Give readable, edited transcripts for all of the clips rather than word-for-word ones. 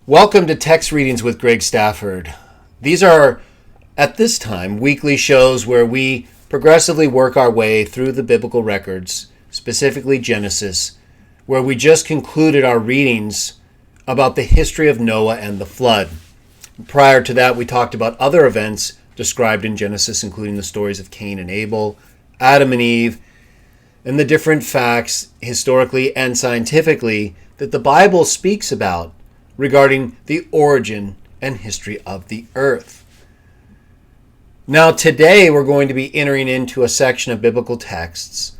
Welcome to Text Readings with Greg Stafford. These are, at this time, weekly shows where we progressively work our way through the biblical records, specifically Genesis, where we just concluded our readings about the history of Noah and the flood. Prior to that, we talked about other events described in Genesis, including the stories of Cain and Abel, Adam and Eve, and the different facts, historically and scientifically, that the Bible speaks about regarding the origin and history of the earth. Now today we're going to be entering into a section of biblical texts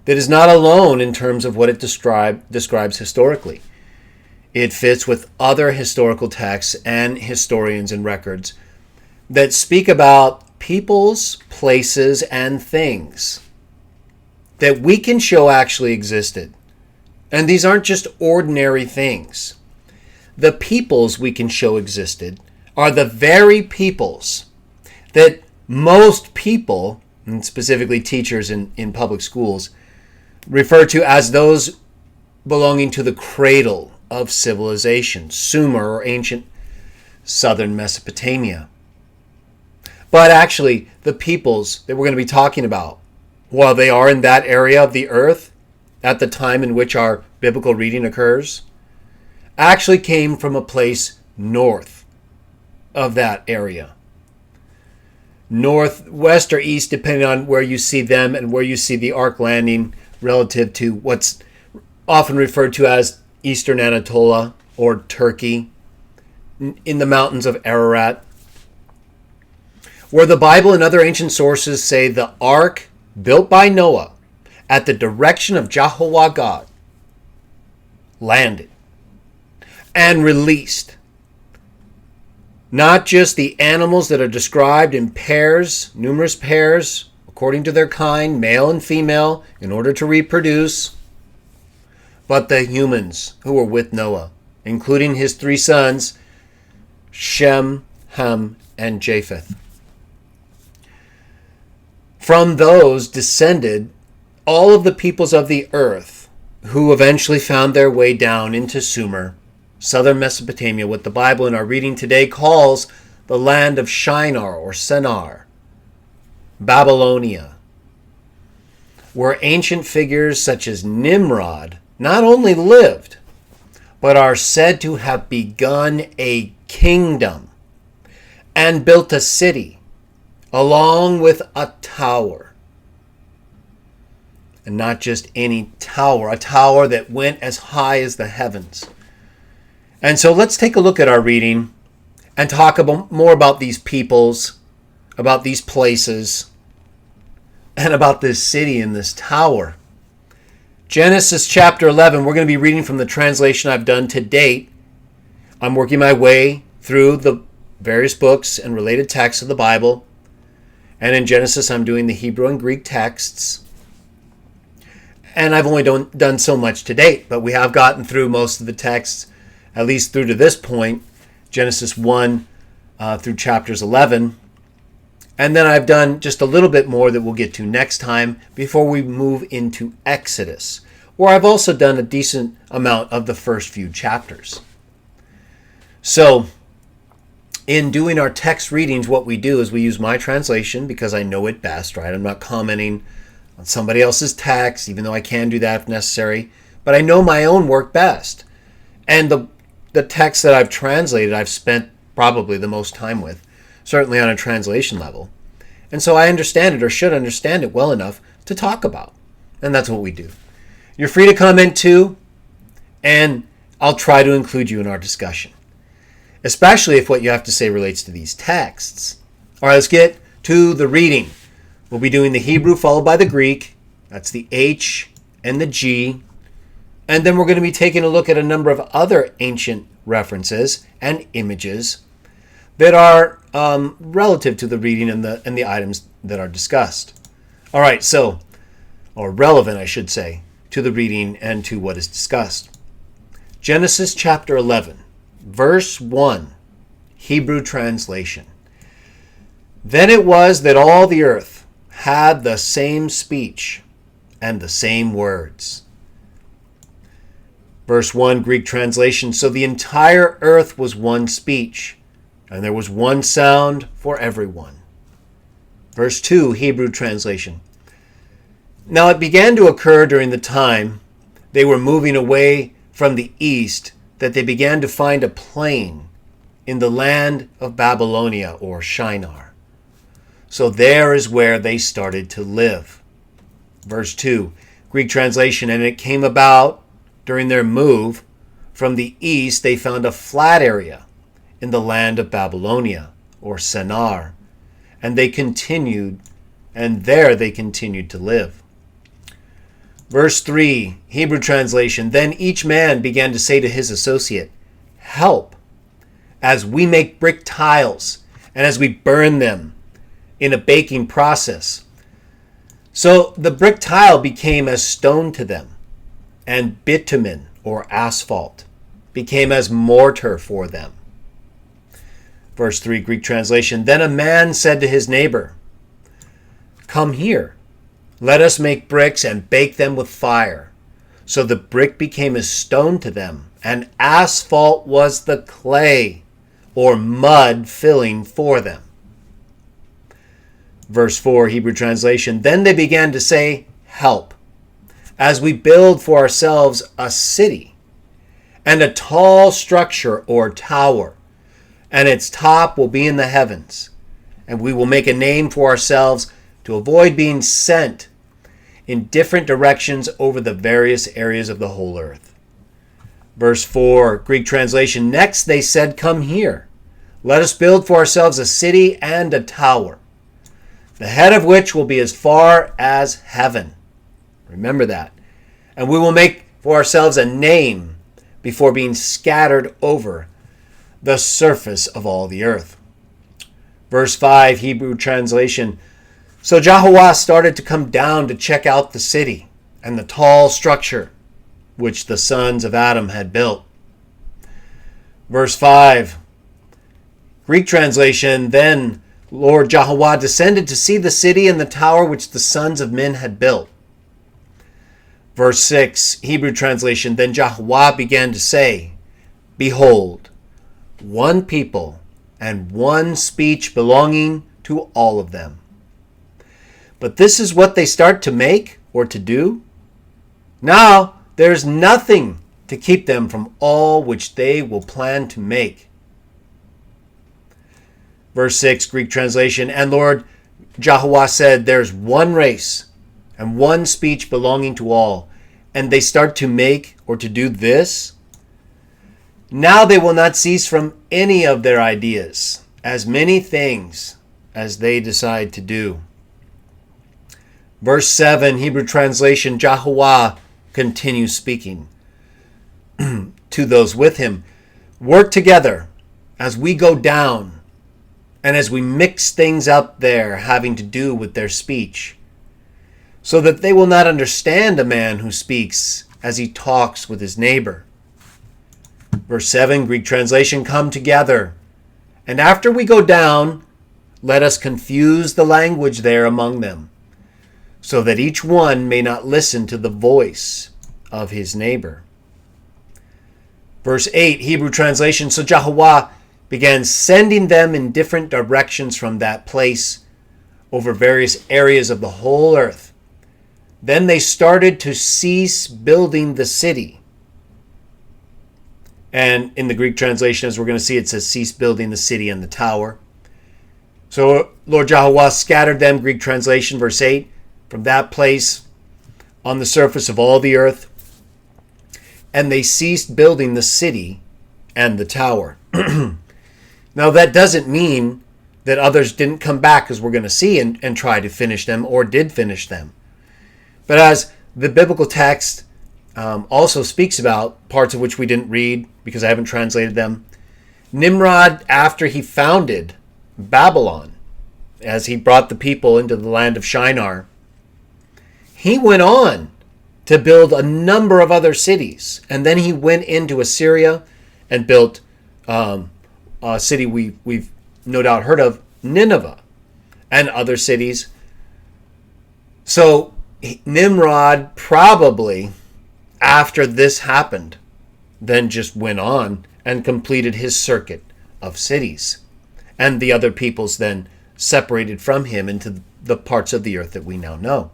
that is not alone in terms of what it describes historically. It fits with other historical texts and historians and records that speak about peoples, places, and things that we can show actually existed. And these aren't just ordinary things. The peoples we can show existed are the very peoples that most people, and specifically teachers in public schools, refer to as those belonging to the cradle of civilization, Sumer or ancient southern Mesopotamia. But actually, the peoples that we're going to be talking about, while they are in that area of the earth at the time in which our biblical reading occurs, actually came from a place north of that area. Northwest or east, depending on where you see them and where you see the ark landing relative to what's often referred to as Eastern Anatolia or Turkey, in the mountains of Ararat, where the Bible and other ancient sources say the ark built by Noah at the direction of Jehovah God landed and released not just the animals that are described in pairs, numerous pairs, according to their kind, male and female, in order to reproduce, but the humans who were with Noah, including his three sons, Shem, Ham, and Japheth. From those descended all of the peoples of the earth who eventually found their way down into Sumer, southern Mesopotamia, what the Bible in our reading today calls the land of Shinar or Sennaar, Babylonia, where ancient figures such as Nimrod not only lived, but are said to have begun a kingdom and built a city along with a tower. And not just any tower, a tower that went as high as the heavens. And so let's take a look at our reading and talk more about these peoples, about these places, and about this city and this tower. Genesis chapter 11, we're going to be reading from the translation I've done to date. I'm working my way through the various books and related texts of the Bible. And in Genesis, I'm doing the Hebrew and Greek texts. And I've only done so much to date, but we have gotten through most of the texts, at least through to this point, Genesis 1 through chapters 11. And then I've done just a little bit more that we'll get to next time before we move into Exodus, where I've also done a decent amount of the first few chapters. So, in doing our text readings, what we do is we use my translation because I know it best, right? I'm not commenting on somebody else's text, even though I can do that if necessary. But I know my own work best. And the text that I've translated, I've spent probably the most time with, certainly on a translation level. And so I understand it, or should understand it well enough to talk about. And that's what we do. You're free to comment too, and I'll try to include you in our discussion, especially if what you have to say relates to these texts. All right, let's get to the reading. We'll be doing the Hebrew followed by the Greek. That's the H and the G. And then we're going to be taking a look at a number of other ancient references and images that are relative to the reading and the items that are discussed. All right, so, or relevant, I should say, to the reading and to what is discussed. Genesis chapter 11, verse 1, Hebrew translation. Then it was that all the earth had the same speech and the same words. Verse 1, Greek translation. So the entire earth was one speech, and there was one sound for everyone. Verse 2, Hebrew translation. Now it began to occur during the time they were moving away from the east that they began to find a plain in the land of Babylonia, or Shinar. So there is where they started to live. Verse 2, Greek translation. And it came about during their move from the east, they found a flat area in the land of Babylonia, or Sennaar. And there they continued to live. Verse 3, Hebrew translation. Then each man began to say to his associate, help, as we make brick tiles and as we burn them in a baking process. So the brick tile became as stone to them, and bitumen, or asphalt, became as mortar for them. Verse 3, Greek translation. Then a man said to his neighbor, come here. Let us make bricks and bake them with fire. So the brick became as stone to them, and asphalt was the clay, or mud filling for them. Verse 4, Hebrew translation. Then they began to say, help, as we build for ourselves a city, and a tall structure or tower, and its top will be in the heavens, and we will make a name for ourselves to avoid being sent in different directions over the various areas of the whole earth. Verse 4, Greek translation. Next they said, come here. Let us build for ourselves a city and a tower, the head of which will be as far as heaven. Remember that. And we will make for ourselves a name before being scattered over the surface of all the earth. Verse 5, Hebrew translation. So Jehovah started to come down to check out the city and the tall structure which the sons of Adam had built. Verse 5, Greek translation. Then Lord Jehovah descended to see the city and the tower which the sons of men had built. Verse 6, Hebrew translation. Then Jehovah began to say, behold, one people and one speech belonging to all of them. But this is what they start to make or to do. Now there is nothing to keep them from all which they will plan to make. Verse 6, Greek translation. And Lord Jehovah said, there's one race and one speech belonging to all, and they start to make or to do this. Now they will not cease from any of their ideas, as many things as they decide to do. Verse 7, Hebrew translation. Jehovah continues speaking to those with him. Work together as we go down and as we mix things up there having to do with their speech, so that they will not understand a man who speaks as he talks with his neighbor. Verse 7, Greek translation. Come together, and after we go down, let us confuse the language there among them, so that each one may not listen to the voice of his neighbor. Verse 8, Hebrew translation. So Jehovah began sending them in different directions from that place over various areas of the whole earth. Then they started to cease building the city. And in the Greek translation, as we're going to see, it says cease building the city and the tower. So Lord Jehovah scattered them, Greek translation, verse 8, from that place on the surface of all the earth. And they ceased building the city and the tower. Now that doesn't mean that others didn't come back, as we're going to see, and try to finish them, or did finish them. But as the biblical text also speaks about, parts of which we didn't read because I haven't translated them, Nimrod, after he founded Babylon, as he brought the people into the land of Shinar, he went on to build a number of other cities. And then he went into Assyria and built a city we've no doubt heard of, Nineveh, and other cities. So Nimrod probably, after this happened, then just went on and completed his circuit of cities. And the other peoples then separated from him into the parts of the earth that we now know.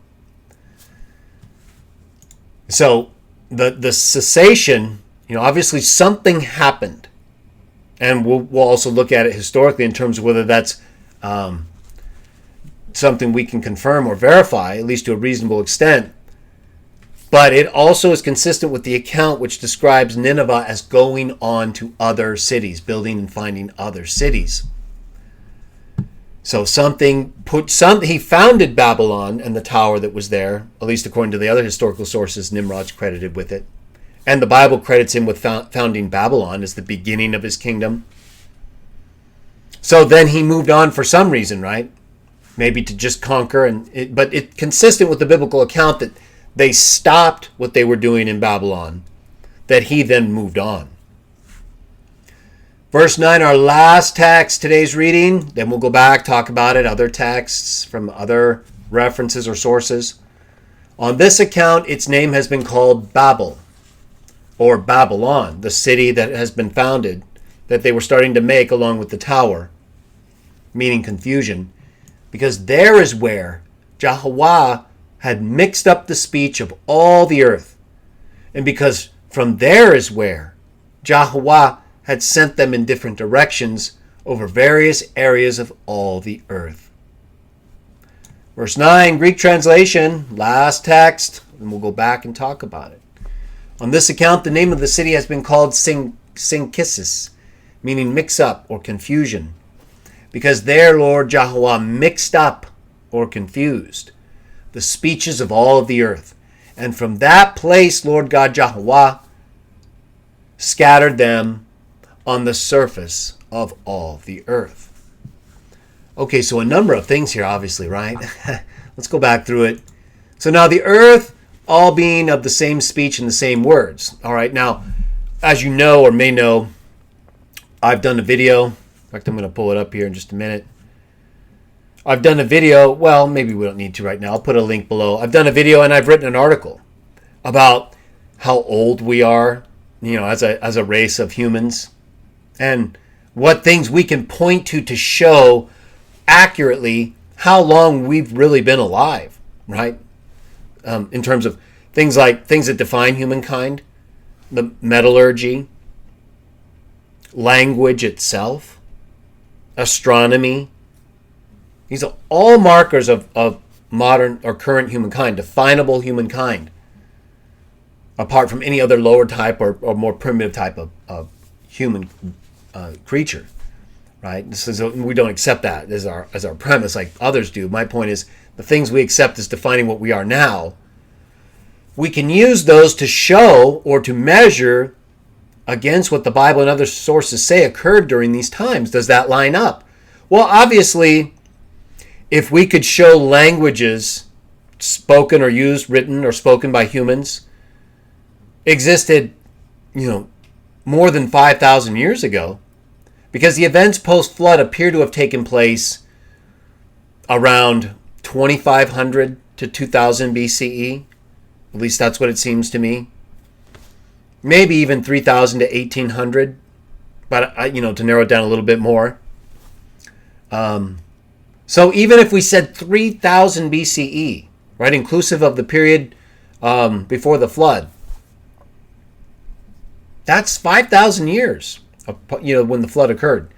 So the cessation, obviously something happened. And we'll also look at it historically in terms of whether that's something we can confirm or verify, at least to a reasonable extent. But it also is consistent with the account which describes Nineveh as going on to other cities, building and finding other cities. So he founded Babylon and the tower that was there, at least according to the other historical sources, Nimrod's credited with it. And the Bible credits him with founding Babylon as the beginning of his kingdom. So then he moved on for some reason, right? Maybe to just conquer, but it's consistent with the biblical account that they stopped what they were doing in Babylon, that he then moved on. Verse 9, our last text, today's reading. Then we'll go back, talk about it, other texts from other references or sources. On this account, its name has been called Babel, or Babylon, the city that has been founded, that they were starting to make along with the tower, meaning confusion, because there is where Jehovah had mixed up the speech of all the earth, and because from there is where Jehovah had sent them in different directions over various areas of all the earth. Verse 9, Greek translation, last text, and we'll go back and talk about it. On this account, the name of the city has been called Synchisis, meaning mix up or confusion, because there Lord Jehovah mixed up or confused the speeches of all of the earth. And from that place, Lord God Jehovah scattered them on the surface of all the earth. Okay, so a number of things here, obviously, right? Let's go back through it. So now the earth, all being of the same speech and the same words. All right, now, as you know or may know, I've done a video. In fact, I'm going to pull it up here in just a minute. I've done a video. Well, maybe we don't need to right now. I'll put a link below. I've done a video and I've written an article about how old we are, as a race of humans, and what things we can point to show accurately how long we've really been alive, right? In terms of things that define humankind, the metallurgy, language itself, astronomy. These are all markers of modern or current humankind, definable humankind, apart from any other lower type or more primitive type of human creature, right? We don't accept that as our premise like others do. My point is the things we accept as defining what we are now, we can use those to show or to measure against what the Bible and other sources say occurred during these times. Does that line up? Well, obviously, if we could show languages spoken or used, written or spoken by humans, existed, more than 5,000 years ago, because the events post-flood appear to have taken place around 2500 to 2000 BCE. At least that's what it seems to me. Maybe even 3000 to 1800, but to narrow it down a little bit more. So even if we said 3000 BCE, right, inclusive of the period before the flood, that's 5,000 years, when the flood occurred.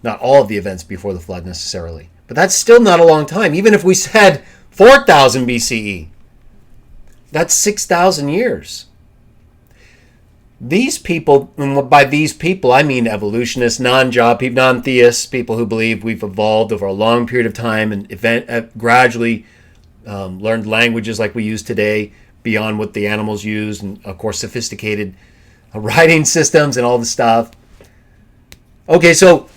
Not all of the events before the flood necessarily, but that's still not a long time. Even if we said 4,000 BCE, that's 6,000 years. These people, and by these people, I mean evolutionists, non-theists, people who believe we've evolved over a long period of time and gradually learned languages like we use today beyond what the animals use, and of course sophisticated writing systems and all the stuff. Okay, so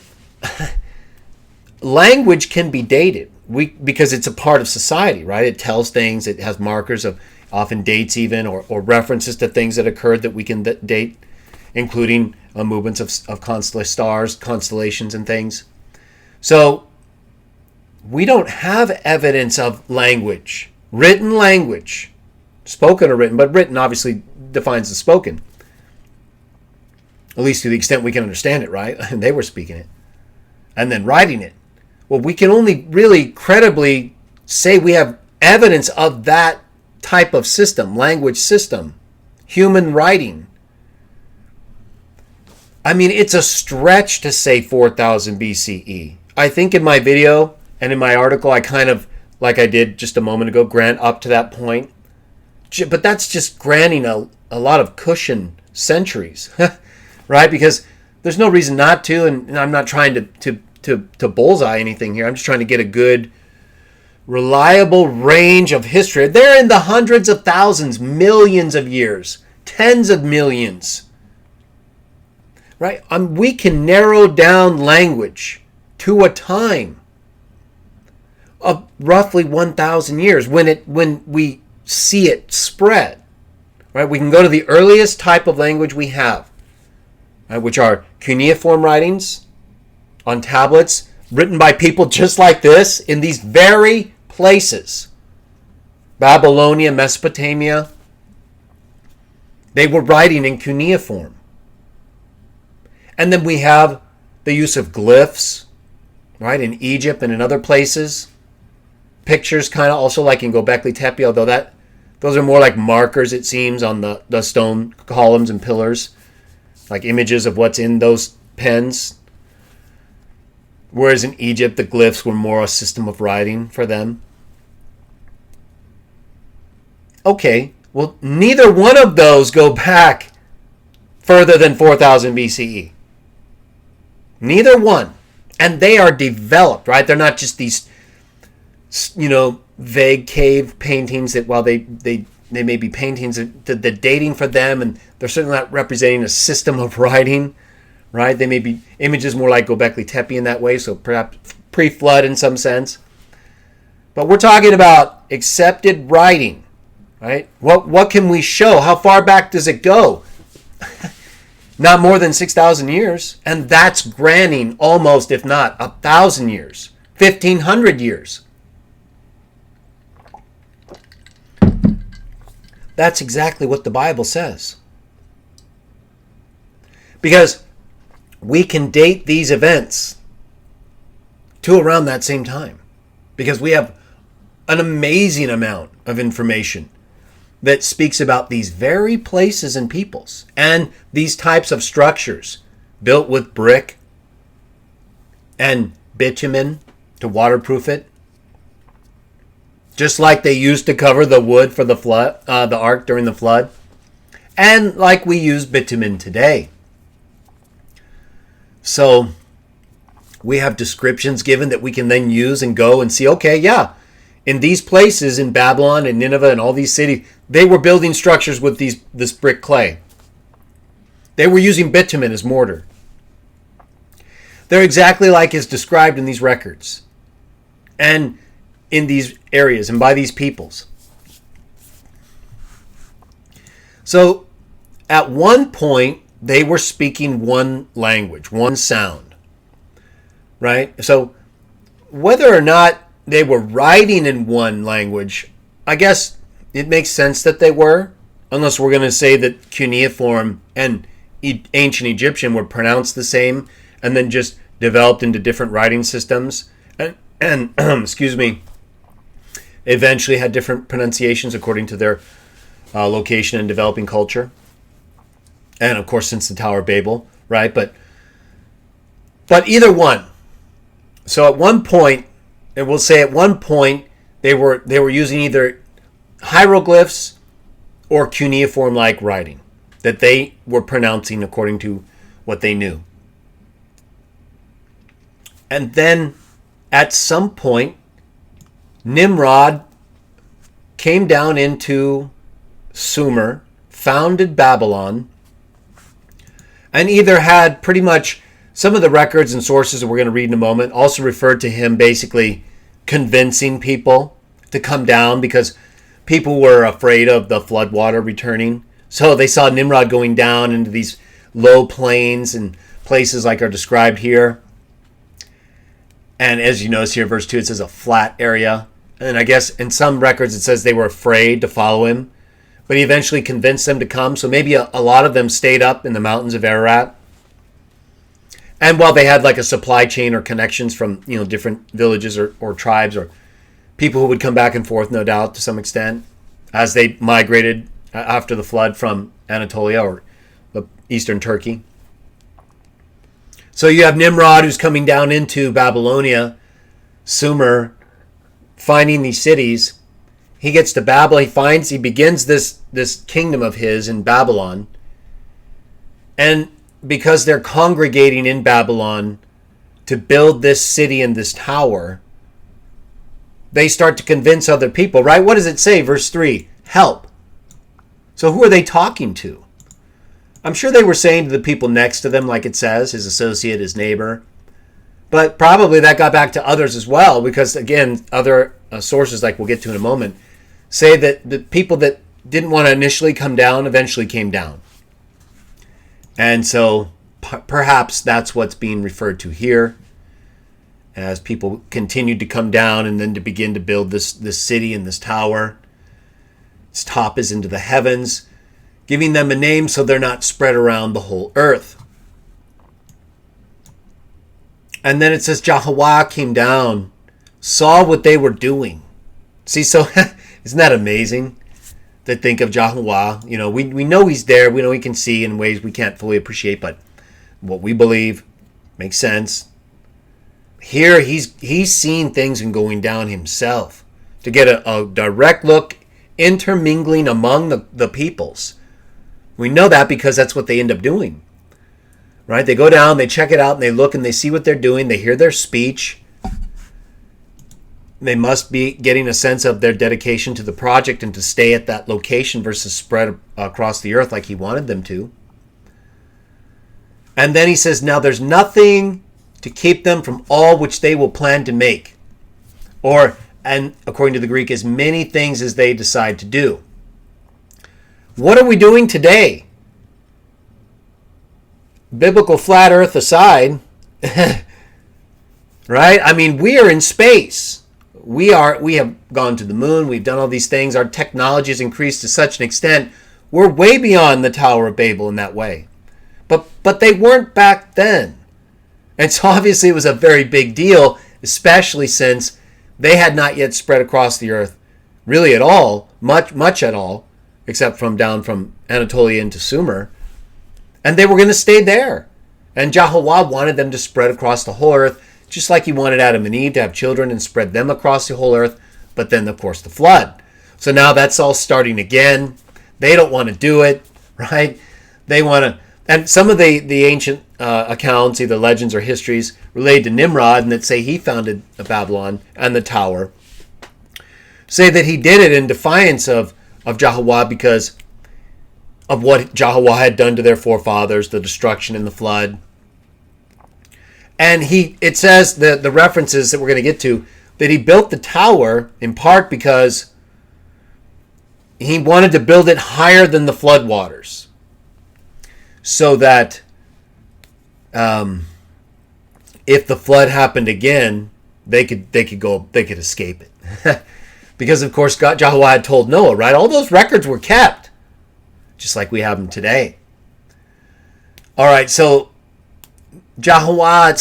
language can be dated because it's a part of society, right? It tells things, it has markers of often dates even, or references to things that occurred that we can date, including movements of constellations and things. So we don't have evidence of language, written language, spoken or written, but written obviously defines the spoken. at least to the extent we can understand it, right? And they were speaking it and then writing it. Well, we can only really credibly say we have evidence of that type of system, language system, human writing. I mean, it's a stretch to say 4000 BCE. I think in my video and in my article, I kind of, like I did just a moment ago, grant up to that point. But that's just granting a lot of cushion centuries, right? Because there's no reason not to, and I'm not trying to bullseye anything here. I'm just trying to get a good, reliable range of history. They're in the hundreds of thousands, millions of years, tens of millions. Right? We can narrow down language to a time of roughly 1,000 years when we see it spread. Right? We can go to the earliest type of language we have, right, which are cuneiform writings on tablets written by people just like this in these very places. Babylonia, Mesopotamia. They were writing in cuneiform. And then we have the use of glyphs, right, in Egypt and in other places. Pictures kind of also like in Göbekli Tepe, although those are more like markers, it seems, on the stone columns and pillars, like images of what's in those pens. Whereas in Egypt, the glyphs were more a system of writing for them. Okay, well, neither one of those go back further than 4000 BCE. Neither one. And they are developed, right? They're not just these, vague cave paintings that, while they may be paintings, the dating for them, and they're certainly not representing a system of writing, right? They may be images more like Göbekli Tepe in that way, so perhaps pre-flood in some sense. But we're talking about accepted writing, right? What can we show? How far back does it go? Not more than 6,000 years. And that's granting almost, if not 1,000 years, 1,500 years. That's exactly what the Bible says. Because we can date these events to around that same time. Because we have an amazing amount of information that speaks about these very places and peoples and these types of structures built with brick and bitumen to waterproof it, just like they used to cover the wood for the flood, the ark during the flood, and like we use bitumen today. So we have descriptions given that we can then use and go and see, okay, yeah, in these places, in Babylon and Nineveh and all these cities, they were building structures with this brick clay. They were using bitumen as mortar. They're exactly like is described in these records and in these areas and by these peoples. So at one point, they were speaking one language, one sound, right? So whether or not they were writing in one language, I guess it makes sense that they were, unless we're going to say that cuneiform and ancient Egyptian were pronounced the same and then just developed into different writing systems and excuse me, eventually had different pronunciations according to their location and developing culture. And of course, since the Tower of Babel, right? But either one. So at one point, and we'll say at one point, they were using either hieroglyphs or cuneiform-like writing that they were pronouncing according to what they knew. And then at some point, Nimrod came down into Sumer, founded Babylon, and either had pretty much some of the records and sources that we're going to read in a moment also referred to him basically convincing people to come down because people were afraid of the floodwater returning. So they saw Nimrod going down into these low plains and places like are described here. And as you notice here, verse 2, it says a flat area. And I guess in some records it says they were afraid to follow him. But he eventually convinced them to come. So maybe a lot of them stayed up in the mountains of Ararat And while they had like a supply chain or connections from, different villages or tribes or people who would come back and forth, no doubt, to some extent, as they migrated after the flood from Anatolia or the eastern Turkey. So you have Nimrod, who's coming down into Babylonia, Sumer, finding these cities. He gets to Babel. He begins this kingdom of his in Babylon. And because they're congregating in Babylon to build this city and this tower, they start to convince other people, right? What does it say? Verse 3, help. So who are they talking to? I'm sure they were saying to the people next to them, like it says, his associate, his neighbor. But probably that got back to others as well, because again, other sources, like we'll get to in a moment, say that the people that didn't want to initially come down eventually came down. And so perhaps that's what's being referred to here, as people continued to come down and then to begin to build this city and this tower. Its top is into the heavens, giving them a name so they're not spread around the whole earth. And then it says Jehovah came down, saw what they were doing. See, so isn't that amazing to think of Jehovah? We know he's there. We know he can see in ways we can't fully appreciate, but what we believe makes sense. Here he's seeing things and going down himself to get a direct look, intermingling among the peoples. We know that because that's what they end up doing. Right? They go down, they check it out, and they look and they see what they're doing. They hear their speech. They must be getting a sense of their dedication to the project and to stay at that location versus spread across the earth like he wanted them to. And then he says, now there's nothing to keep them from all which they will plan to make. And according to the Greek, as many things as they decide to do. What are we doing today? Biblical flat earth aside, right? I mean, we are in space. We have gone to the moon. We've done all these things. Our technology has increased to such an extent. We're way beyond the Tower of Babel in that way. But they weren't back then. And so obviously it was a very big deal, especially since they had not yet spread across the earth really at all, much at all, except down from Anatolia into Sumer. And they were going to stay there. And Jehovah wanted them to spread across the whole earth, just like he wanted Adam and Eve to have children and spread them across the whole earth. But then, of course, the flood. So now that's all starting again. They don't want to do it, right? They want to... And some of the ancient accounts, either legends or histories, related to Nimrod, and that say he founded Babylon and the tower, say that he did it in defiance of Jehovah because of what Jehovah had done to their forefathers, the destruction in the flood. And it says, the references that we're going to get to, that he built the tower in part because he wanted to build it higher than the floodwaters, so that if the flood happened again, they could escape it. Because of course Jehovah had told Noah, right? All those records were kept, just like we have them today. All right, so Jehovah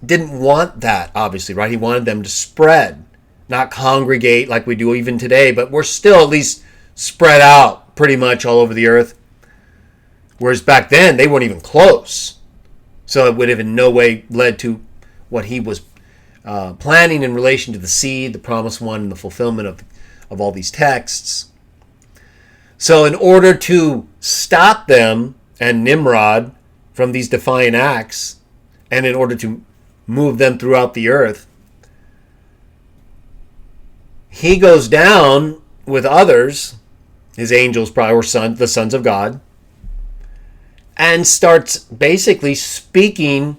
didn't want that, obviously, right? He wanted them to spread, not congregate like we do even today, but we're still at least spread out pretty much all over the earth. Whereas back then, they weren't even close. So it would have in no way led to what he was planning in relation to the seed, the promised one, and the fulfillment of all these texts. So in order to stop them and Nimrod from these defiant acts, and in order to move them throughout the earth, he goes down with others, his angels probably, or the sons of God, and starts basically speaking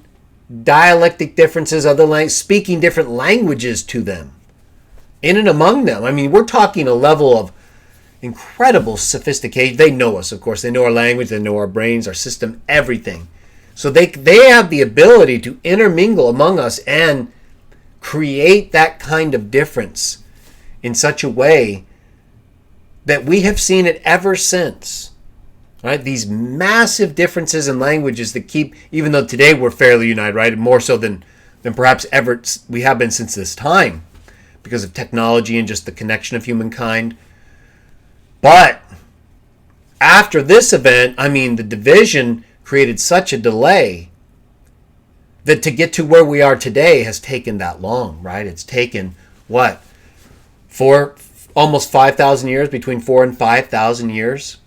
dialectic differences, speaking different languages to them, in and among them. I mean, we're talking a level of incredible sophistication. They know us, of course. They know our language. They know our brains, our system, everything. So they have the ability to intermingle among us and create that kind of difference in such a way that we have seen it ever since. right? These massive differences in languages that keep, even though today we're fairly united, right? More so than perhaps ever we have been since this time because of technology and just the connection of humankind. But after this event, I mean, the division created such a delay that to get to where we are today has taken that long, right? It's taken, what, almost 5,000 years, between 4,000 and 5,000 years.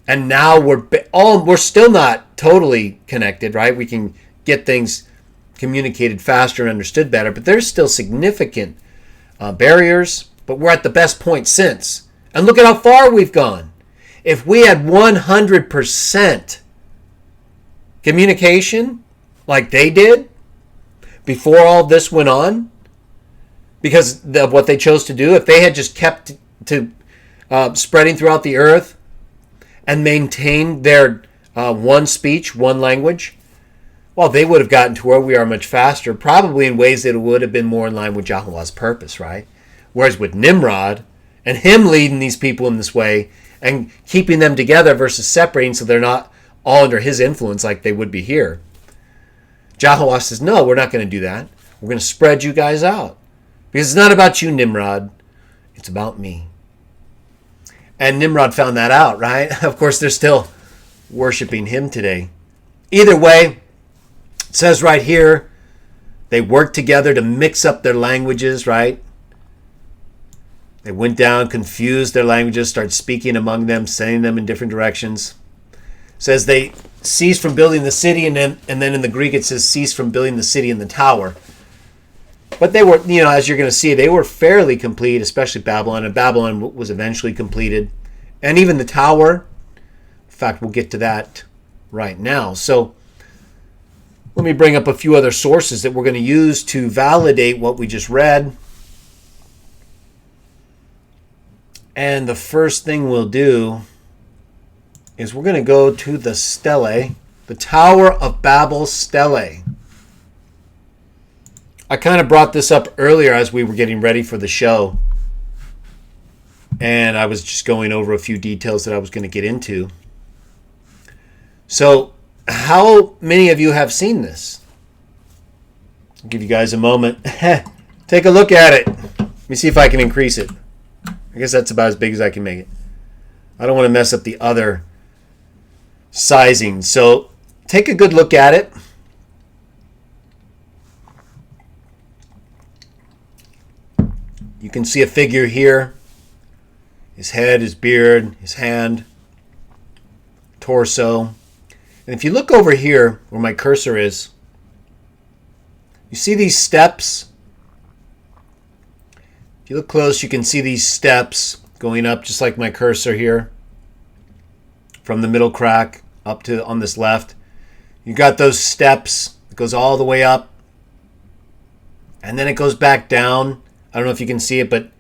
And now we're still not totally connected, right? We can get things communicated faster and understood better, but there's still significant barriers, but we're at the best point since. And look at how far we've gone. If we had 100% communication like they did before all this went on, because of what they chose to do, if they had just kept to spreading throughout the earth and maintained their one speech, one language, well, they would have gotten to where we are much faster, probably in ways that would have been more in line with Yahweh's purpose, right? Whereas with Nimrod and him leading these people in this way and keeping them together versus separating so they're not all under his influence like they would be here, Yahweh says, no, we're not going to do that. We're going to spread you guys out. Because it's not about you, Nimrod. It's about me. And Nimrod found that out, right? Of course, they're still worshiping him today. Either way, it says right here, they worked together to mix up their languages, right? They went down, confused their languages, started speaking among them, sending them in different directions. It says they ceased from building the city, and then in the Greek it says ceased from building the city and the tower. But they were, as you're going to see, they were fairly complete, especially Babylon. And Babylon was eventually completed. And even the tower. In fact, we'll get to that right now. So let me bring up a few other sources that we're going to use to validate what we just read. And the first thing we'll do is we're going to go to the stele, the Tower of Babel stele. I kind of brought this up earlier as we were getting ready for the show. And I was just going over a few details that I was going to get into. So, how many of you have seen this? I'll give you guys a moment. Take a look at it. Let me see if I can increase it. I guess that's about as big as I can make it. I don't want to mess up the other sizing. So, take a good look at it. You can see a figure here. His head, his beard, his hand, torso. And if you look over here where my cursor is, you see these steps? If you look close, you can see these steps going up just like my cursor here. From the middle crack up to on this left. You got those steps. It goes all the way up. And then it goes back down. I don't know if you can see it, but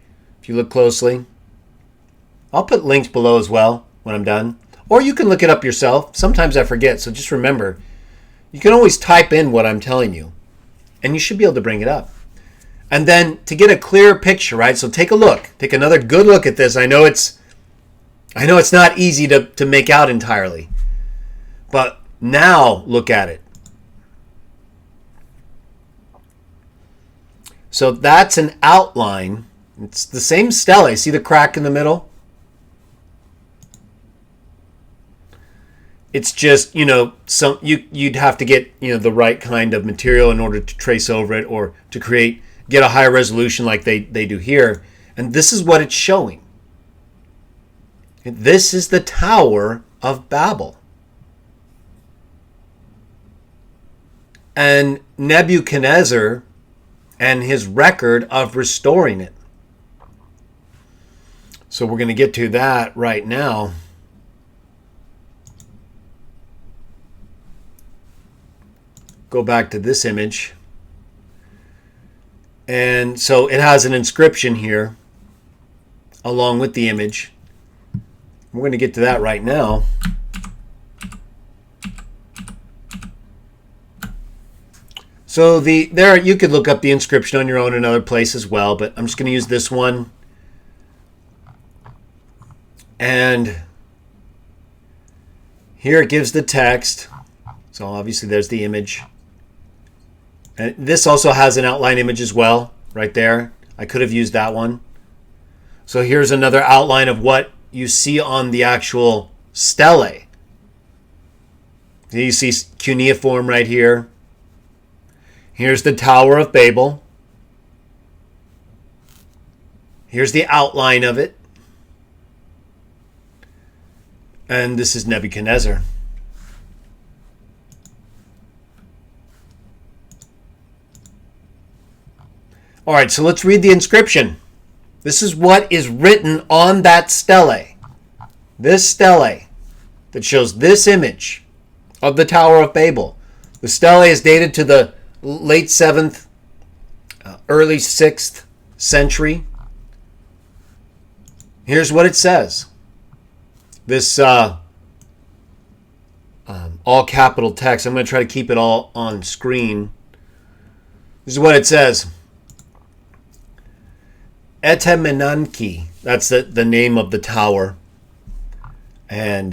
if you look closely, I'll put links below as well when I'm done. Or you can look it up yourself. Sometimes I forget, so just remember, you can always type in what I'm telling you, and you should be able to bring it up. And then to get a clear picture, right? So take a look. Take another good look at this. I know it's not easy to make out entirely, but now look at it. So that's an outline. It's the same stele. See the crack in the middle? It's just, you'd have to get, the right kind of material in order to trace over it or to get a higher resolution like they do here. And this is what it's showing. This is the Tower of Babel. And Nebuchadnezzar and his record of restoring it. So we're going to get to that right now. Go back to this image. And so it has an inscription here along with the image. We're going to get to that right now. So there you could look up the inscription on your own in another place as well, but I'm just going to use this one. And Here it gives the text. So obviously there's the image. And this also has an outline image as well, right there. I could have used that one. So here's another outline of what you see on the actual stele. You see cuneiform right here. Here's the Tower of Babel. Here's the outline of it. And this is Nebuchadnezzar. All right, so let's read the inscription. This is what is written on that stele. This stele that shows this image of the Tower of Babel. The stele is dated to the late 7th, early 6th century. Here's what it says. This all capital text. I'm going to try to keep it all on screen. This is what it says. Etemenanki. That's the name of the tower. And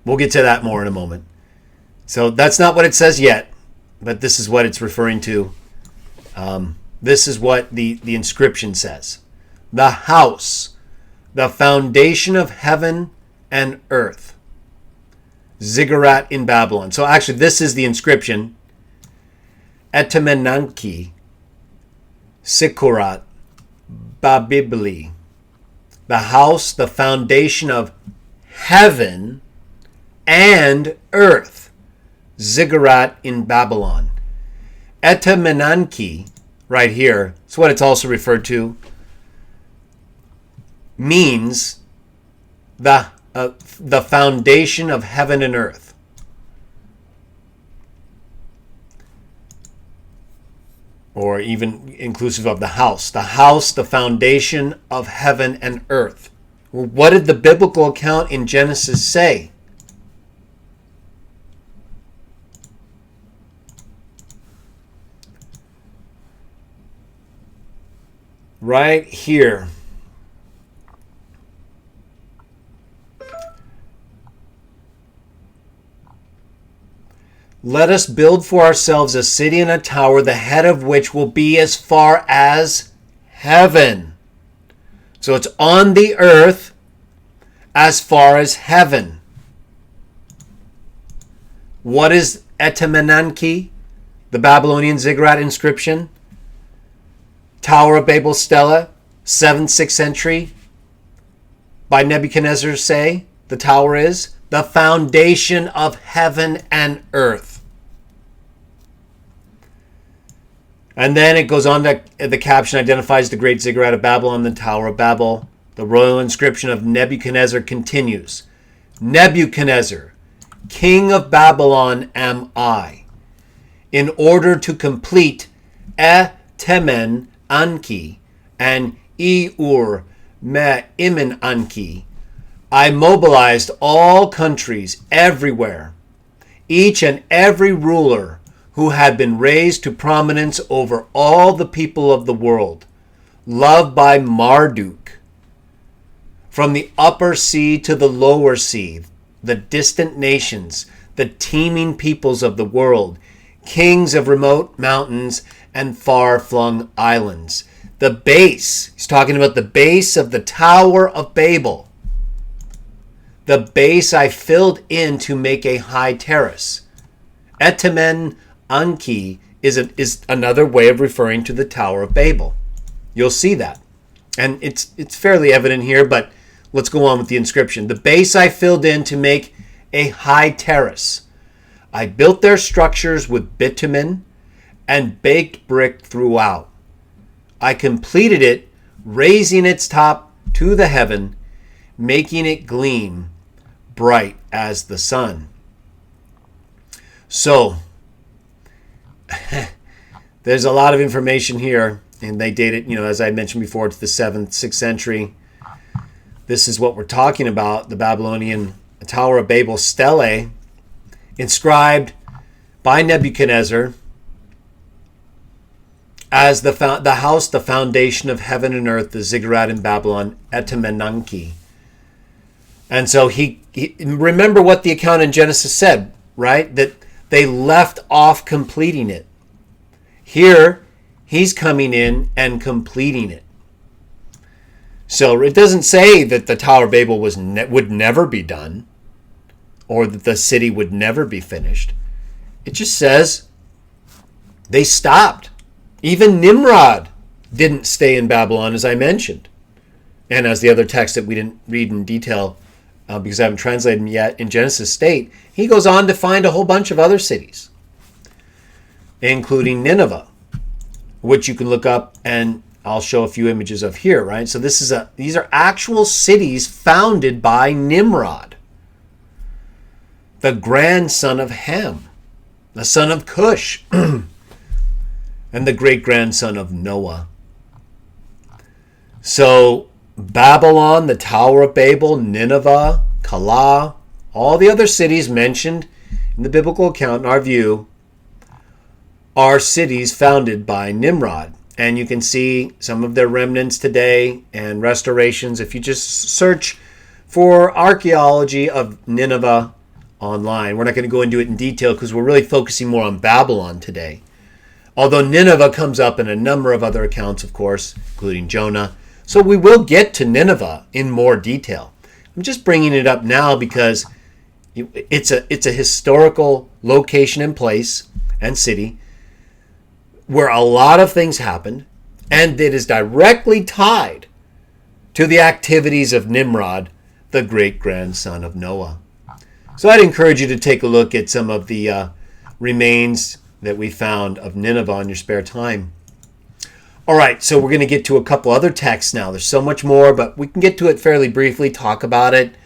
we'll get to that more in a moment. So that's not what it says yet, but this is what it's referring to. This is what the inscription says. The house, the foundation of heaven and earth. Ziggurat in Babylon. So actually this is the inscription. Etemenanki Sikurat Babibli. The house, the foundation of heaven and earth. Ziggurat in Babylon. Etemenanki, right here, it's what it's also referred to, means the foundation of heaven and earth. Or even inclusive of the house. The house, the foundation of heaven and earth. Well, what did the biblical account in Genesis say? Right here. Let us build for ourselves a city and a tower, the head of which will be as far as heaven. So it's on the earth as far as heaven. What is Etemenanki, the Babylonian ziggurat inscription? Tower of Babel stela, 7th, 6th century. By Nebuchadnezzar say, the tower is the foundation of heaven and earth. And then it goes on to, the caption identifies the great ziggurat of Babylon, the Tower of Babel. The royal inscription of Nebuchadnezzar continues. Nebuchadnezzar, king of Babylon am I. In order to complete Temen Anki and Eur Me Imen Anki, I mobilized all countries everywhere, each and every ruler who had been raised to prominence over all the people of the world, loved by Marduk. From the upper sea to the lower sea, the distant nations, the teeming peoples of the world, kings of remote mountains and far-flung islands. The base, he's talking about the base of the Tower of Babel. The base I filled in to make a high terrace. Etemen Anki is another way of referring to the Tower of Babel. You'll see that. And it's fairly evident here, but let's go on with the inscription. The base I filled in to make a high terrace. I built their structures with bitumen and baked brick throughout. I completed it, raising its top to the heaven, making it gleam bright as the sun. So, there's a lot of information here, and they date it, as I mentioned before, to the 7th, 6th century. This is what we're talking about, the Babylonian Tower of Babel stele, inscribed by Nebuchadnezzar as the house, the foundation of heaven and earth, the ziggurat in Babylon, Etemenanki. And so he remember what the account in Genesis said, right? That they left off completing it. Here, he's coming in and completing it. So it doesn't say that the Tower of Babel would never be done, or that the city would never be finished. It just says they stopped. Even Nimrod didn't stay in Babylon, as I mentioned. And as the other text that we didn't read in detail, because I haven't translated them yet, in Genesis state, he goes on to find a whole bunch of other cities, including Nineveh, which you can look up, and I'll show a few images of here, right? So these are actual cities founded by Nimrod, the grandson of Ham, the son of Cush, and the great-grandson of Noah. So Babylon, the Tower of Babel, Nineveh, Calah, all the other cities mentioned in the biblical account, in our view, are cities founded by Nimrod. And you can see some of their remnants today and restorations if you just search for archaeology of Nineveh online. We're not going to go into it in detail because we're really focusing more on Babylon today. Although Nineveh comes up in a number of other accounts, of course, including Jonah. So we will get to Nineveh in more detail. I'm just bringing it up now because it's a historical location and place and city where a lot of things happened, and it is directly tied to the activities of Nimrod, the great-grandson of Noah. So I'd encourage you to take a look at some of the remains that we found of Nineveh in your spare time. All right, so we're going to get to a couple other texts now. There's so much more, but we can get to it fairly briefly, talk about it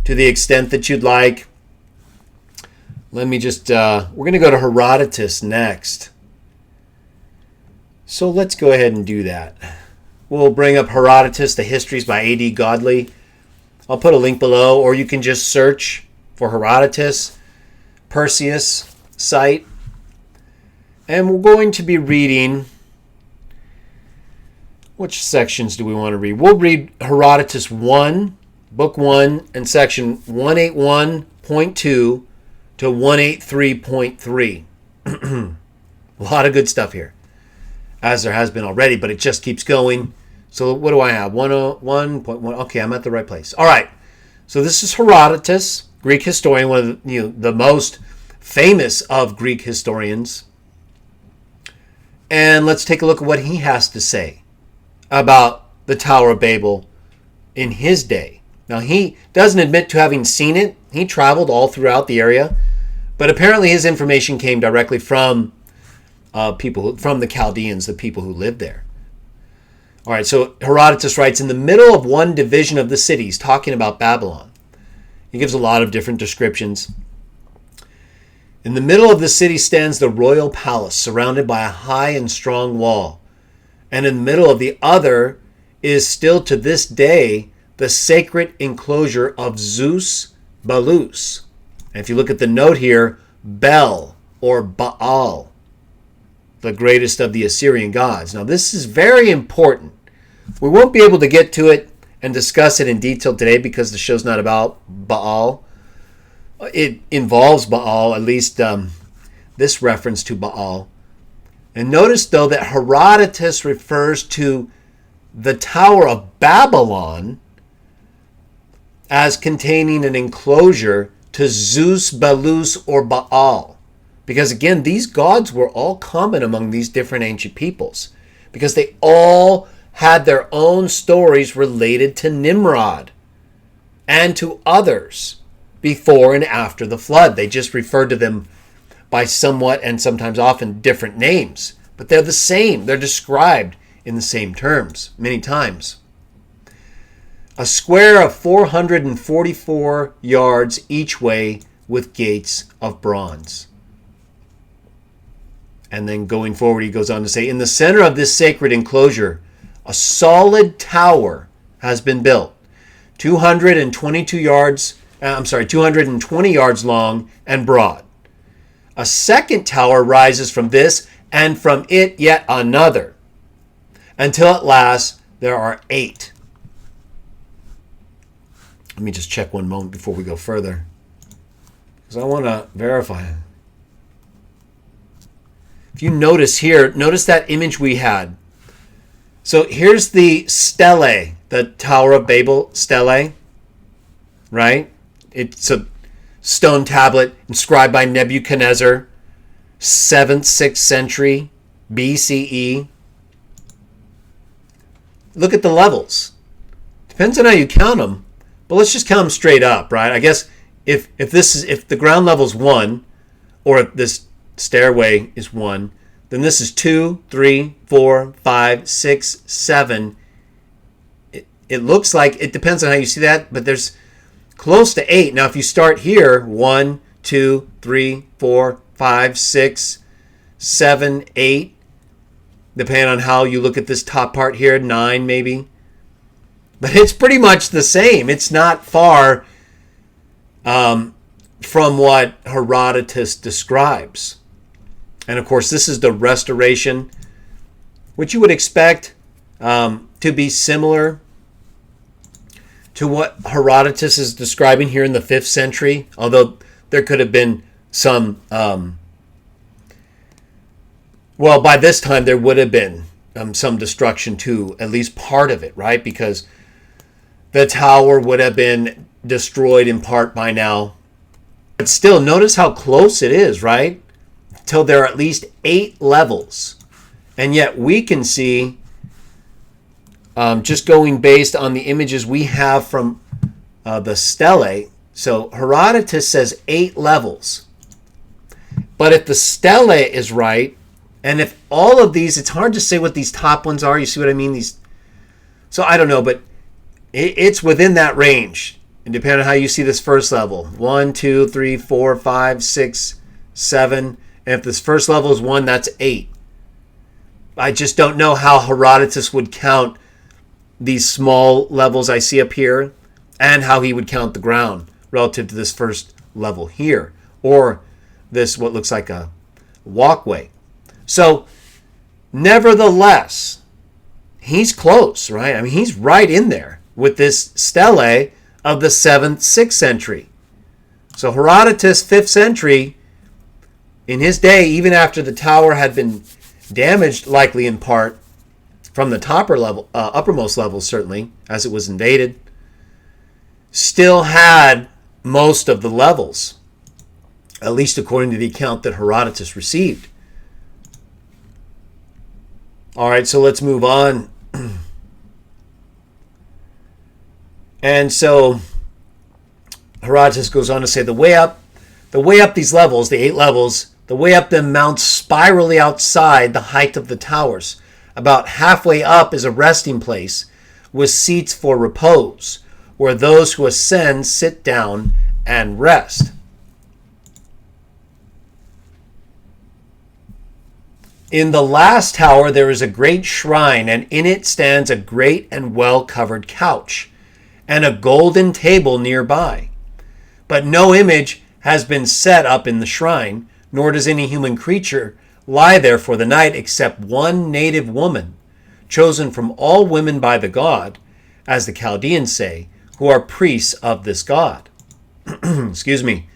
to the extent that you'd like. Let me just, we're going to go to Herodotus next. So let's go ahead and do that. We'll bring up Herodotus, the Histories by A.D. Godley. I'll put a link below, or you can just search for Herodotus, Perseus site. And we're going to be reading, which sections do we want to read? We'll read Herodotus 1, Book 1, and section 181.2 to 183.3. A lot of good stuff here, as there has been already, but it just keeps going. So what do I have? 101.1. Okay, I'm at the right place. All right. So this is Herodotus, Greek historian, one of the most famous of Greek historians. And let's take a look at what he has to say about the Tower of Babel in his day. Now, he doesn't admit to having seen it. He traveled all throughout the area, but apparently his information came directly from from the Chaldeans, the people who lived there. All right, so Herodotus writes, in the middle of one division of the cities, talking about Babylon. He gives a lot of different descriptions. In the middle of the city stands the royal palace, surrounded by a high and strong wall. And in the middle of the other is still to this day the sacred enclosure of Zeus Belus. And if you look at the note here, Bel or Baal, the greatest of the Assyrian gods. Now, this is very important. We won't be able to get to it and discuss it in detail today because the show's not about Baal. It involves Baal, at least this reference to Baal. And notice, though, that Herodotus refers to the Tower of Babylon as containing an enclosure to Zeus, Belus, or Baal. Because again, these gods were all common among these different ancient peoples, because they all had their own stories related to Nimrod and to others before and after the flood. They just referred to them by somewhat and sometimes often different names, but they're the same. They're described in the same terms many times. A square of 444 yards each way with gates of bronze. And then going forward, he goes on to say, in the center of this sacred enclosure, a solid tower has been built, 220 yards long and broad. A second tower rises from this, and from it yet another, until at last there are 8. Let me just check one moment before we go further, because I want to verify. If you notice here, notice that image we had. So here's the stele, the Tower of Babel stele, right? It's a stone tablet inscribed by Nebuchadnezzar, 7th, 6th century BCE. Look at the levels. Depends on how you count them, but let's just count them straight up, right? I guess if the ground level is 1, or if this stairway is 1, then this is 2, 3, 4, 5, 6, 7. It looks like, it depends on how you see that, but there's close to 8. Now, if you start here, 1, 2, 3, 4, 5, 6, 7, 8, depending on how you look at this top part here, 9 maybe. But it's pretty much the same. It's not far from what Herodotus describes. And of course, this is the restoration, which you would expect to be similar to what Herodotus is describing here in the 5th century, although there could have been some, by this time there would have been some destruction to at least part of it, right? Because the tower would have been destroyed in part by now. But still, notice how close it is, right? Till there are at least 8 levels. And yet we can see, just going based on the images we have from the stele, so Herodotus says 8 levels. But if the stele is right, and if all of these, it's hard to say what these top ones are. You see what I mean? So I don't know, but it's within that range. And depending on how you see this first level, 1, 2, 3, 4, 5, 6, 7. And if this first level is 1, that's 8. I just don't know how Herodotus would count these small levels I see up here, and how he would count the ground relative to this first level here, or this what looks like a walkway. So, nevertheless, he's close, right? I mean, he's right in there with this stele of the 7th, 6th century. So Herodotus, 5th century, in his day, even after the tower had been damaged, likely in part from the uppermost levels, certainly, as it was invaded, still had most of the levels, at least according to the account that Herodotus received. All right, so let's move on. And so Herodotus goes on to say the way up these levels, the 8 levels, the way up them mounts spirally outside the height of the towers. About halfway up is a resting place with seats for repose, where those who ascend sit down and rest. In the last tower there is a great shrine, and in it stands a great and well-covered couch, and a golden table nearby. But no image has been set up in the shrine, nor does any human creature lie there for the night except one native woman, chosen from all women by the god, as the Chaldeans say, who are priests of this god. Excuse me.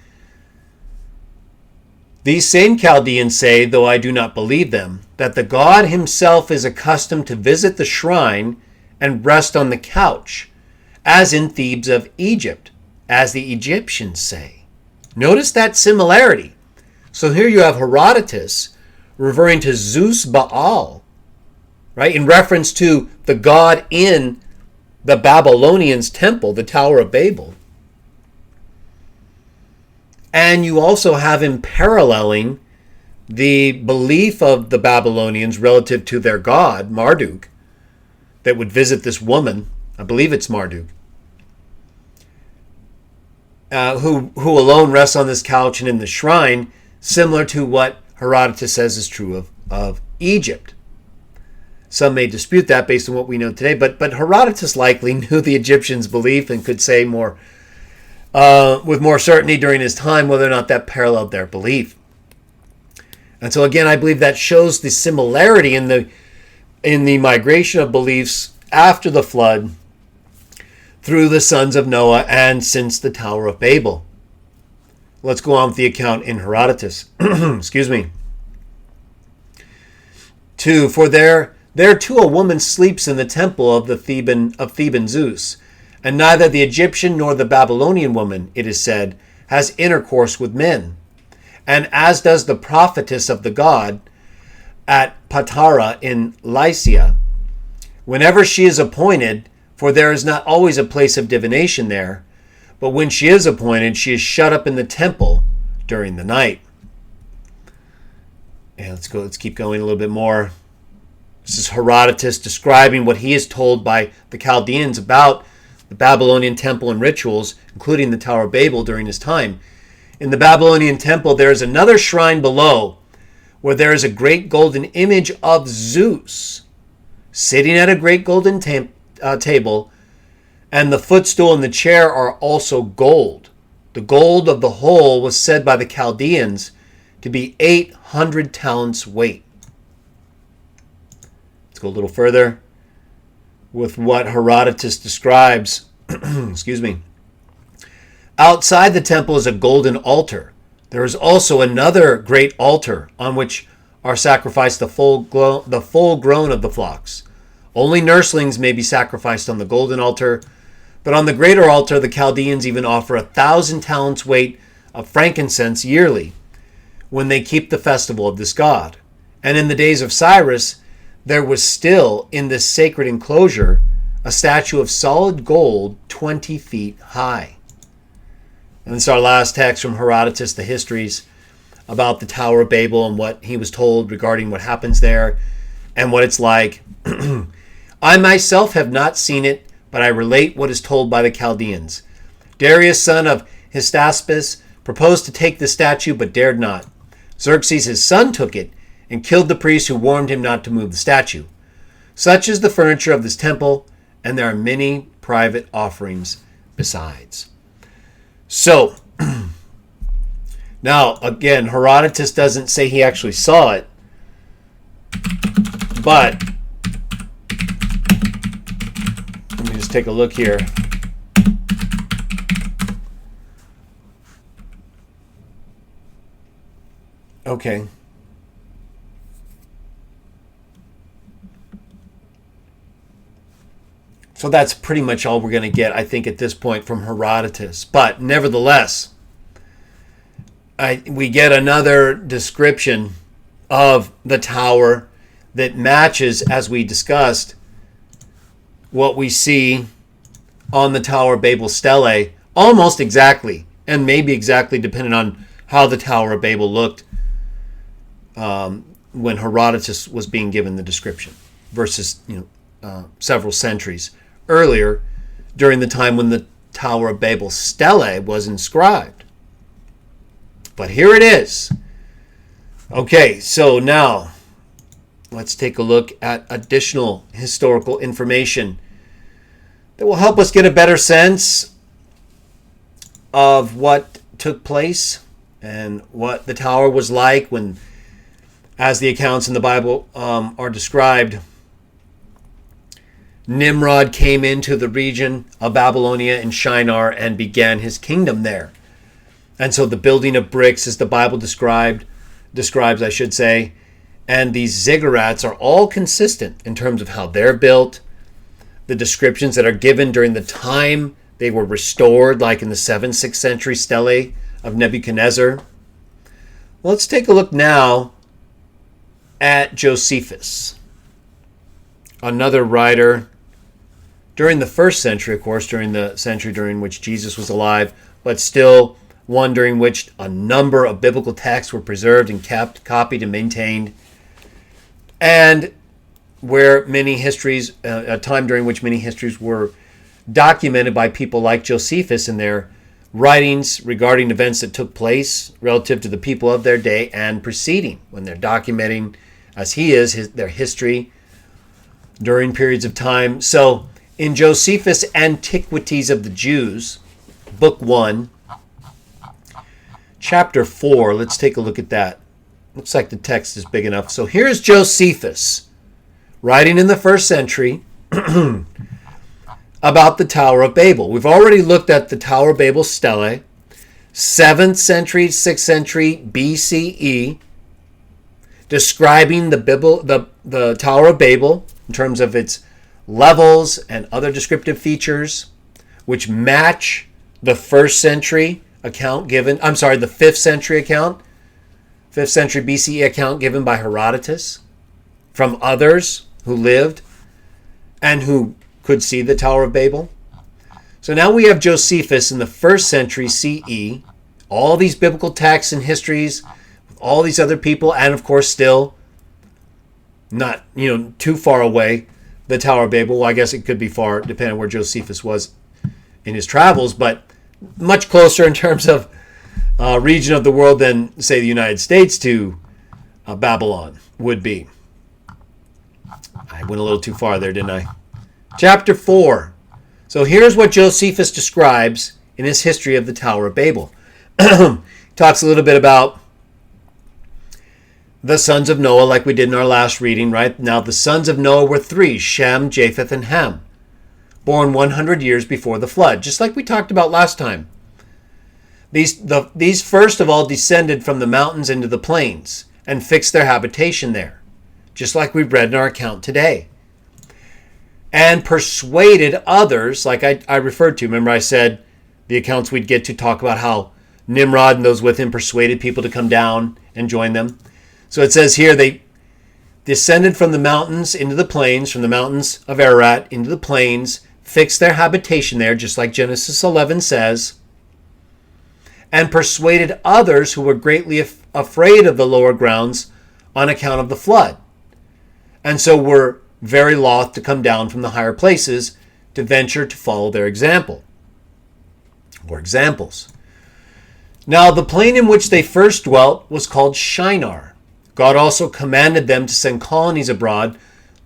These same Chaldeans say, though I do not believe them, that the god himself is accustomed to visit the shrine and rest on the couch, as in Thebes of Egypt, as the Egyptians say. Notice that similarity. So here you have Herodotus referring to Zeus Baal, right, in reference to the god in the Babylonians' temple, the Tower of Babel. And you also have him paralleling the belief of the Babylonians relative to their god, Marduk, that would visit this woman, I believe it's Marduk, who alone rests on this couch and in the shrine, similar to what Herodotus says is true of Egypt. Some may dispute that based on what we know today, but Herodotus likely knew the Egyptians' belief and could say more with more certainty during his time whether or not that paralleled their belief. And so again, I believe that shows the similarity in the migration of beliefs after the flood, through the sons of Noah and since the Tower of Babel. Let's go on with the account in Herodotus. Excuse me. 2. For there too a woman sleeps in the temple of Theban Zeus, and neither the Egyptian nor the Babylonian woman, it is said, has intercourse with men. And as does the prophetess of the god at Patara in Lycia, whenever she is appointed, for there is not always a place of divination there, but when she is appointed, she is shut up in the temple during the night. And let's keep going a little bit more. This is Herodotus describing what he is told by the Chaldeans about the Babylonian temple and rituals, including the Tower of Babel during his time. In the Babylonian temple, there is another shrine below, where there is a great golden image of Zeus, sitting at a great golden table, and the footstool and the chair are also gold. The gold of the whole was said by the Chaldeans to be 800 talents weight. Let's go a little further with what Herodotus describes. Excuse me. Outside the temple is a golden altar. There is also another great altar on which are sacrificed the full grown of the flocks. Only nurslings may be sacrificed on the golden altar, but on the greater altar the Chaldeans even offer 1,000 talents weight of frankincense yearly, when they keep the festival of this god. And in the days of Cyrus, there was still in this sacred enclosure a statue of solid gold 20 feet high. And this is our last text from Herodotus, the histories about the Tower of Babel and what he was told regarding what happens there and what it's like. I myself have not seen it, but I relate what is told by the Chaldeans. Darius, son of Hystaspes, proposed to take the statue, but dared not. Xerxes, his son, took it and killed the priest who warned him not to move the statue. Such is the furniture of this temple, and there are many private offerings besides. So, now, again, Herodotus doesn't say he actually saw it, but let me just take a look here. Okay. So that's pretty much all we're going to get, I think, at this point from Herodotus. But nevertheless, we get another description of the tower that matches, as we discussed, what we see on the Tower of Babel stele, almost exactly, and maybe exactly depending on how the Tower of Babel looked when Herodotus was being given the description, versus several centuries earlier, during the time when the Tower of Babel stele was inscribed. But here it is. Okay, so now let's take a look at additional historical information that will help us get a better sense of what took place and what the tower was like when, as the accounts in the Bible are described, Nimrod came into the region of Babylonia and Shinar and began his kingdom there. And so the building of bricks, as the Bible describes, I should say, and these ziggurats are all consistent in terms of how they're built, the descriptions that are given during the time they were restored, like in the 7th, 6th century stele of Nebuchadnezzar. Well, let's take a look now at Josephus, another writer during the 1st century, of course, during the century during which Jesus was alive, but still one during which a number of biblical texts were preserved and kept, copied, and maintained, and where many histories, a time during which many histories were documented by people like Josephus in their writings regarding events that took place relative to the people of their day and preceding, when they're documenting, as he is, their history during periods of time. So, in Josephus' Antiquities of the Jews, Book 1, Chapter 4, let's take a look at that. Looks like the text is big enough. So here's Josephus, writing in the 1st century, about the Tower of Babel. We've already looked at the Tower of Babel stele, 7th century, 6th century BCE, describing the Tower of Babel in terms of its levels and other descriptive features, which match the 1st century account given, the 5th century account, 5th century BCE account given by Herodotus from others who lived and who could see the Tower of Babel. So now we have Josephus in the 1st century CE, all these biblical texts and histories, with all these other people, and of course still not too far away, the Tower of Babel. Well, I guess it could be far, depending on where Josephus was in his travels, but much closer in terms of region of the world than, say, the United States to Babylon would be. I went a little too far there, didn't I? Chapter 4. So here's what Josephus describes in his history of the Tower of Babel. Talks a little bit about the sons of Noah, like we did in our last reading, right? Now the sons of Noah were 3, Shem, Japheth, and Ham, born 100 years before the flood, just like we talked about last time. These first of all descended from the mountains into the plains and fixed their habitation there, just like we've read in our account today. And persuaded others, like I referred to. Remember I said the accounts we'd get to talk about how Nimrod and those with him persuaded people to come down and join them. So it says here they descended from the mountains into the plains, from the mountains of Ararat into the plains, fixed their habitation there, just like Genesis 11 says, and persuaded others who were greatly afraid of the lower grounds on account of the flood, and so were very loth to come down from the higher places to venture to follow their example or examples. Now the plain in which they first dwelt was called Shinar. God also commanded them to send colonies abroad.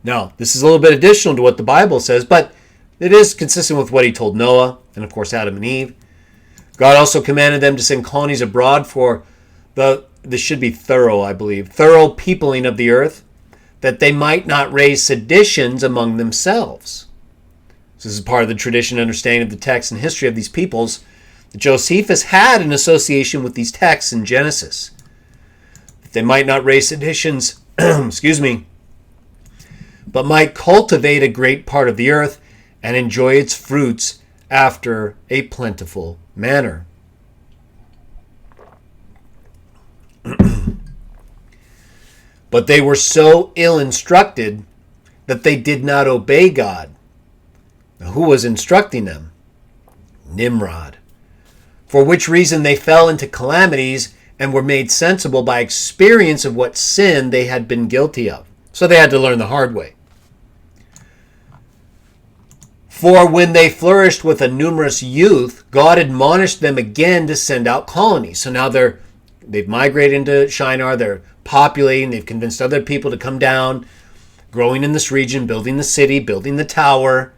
Now this is a little bit additional to what the Bible says, but it is consistent with what he told Noah and of course Adam and Eve. God also commanded them to send colonies abroad for this should be thorough, I believe, thorough peopling of the earth, that they might not raise seditions among themselves. This is part of the tradition and understanding of the text and history of these peoples. Josephus had an association with these texts in Genesis, that they might not raise seditions, but might cultivate a great part of the earth and enjoy its fruits after a plentiful manner. But they were so ill instructed that they did not obey God. Now, who was instructing them? Nimrod. For which reason they fell into calamities and were made sensible by experience of what sin they had been guilty of. So they had to learn the hard way. For when they flourished with a numerous youth, God admonished them again to send out colonies. So now they've migrated into Shinar, they're populating, they've convinced other people to come down, growing in this region, building the city, building the tower.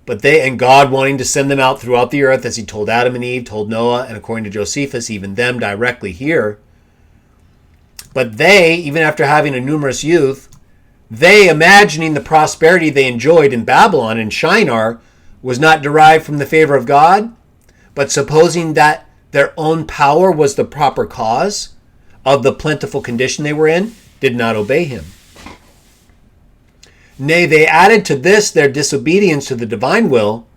And God wanting to send them out throughout the earth, as he told Adam and Eve, told Noah, and according to Josephus, even them directly here. But they, even after having a numerous youth, they, imagining the prosperity they enjoyed in Babylon and Shinar was not derived from the favor of God, but supposing that their own power was the proper cause of the plentiful condition they were in, did not obey him. Nay, they added to this their disobedience to the divine will,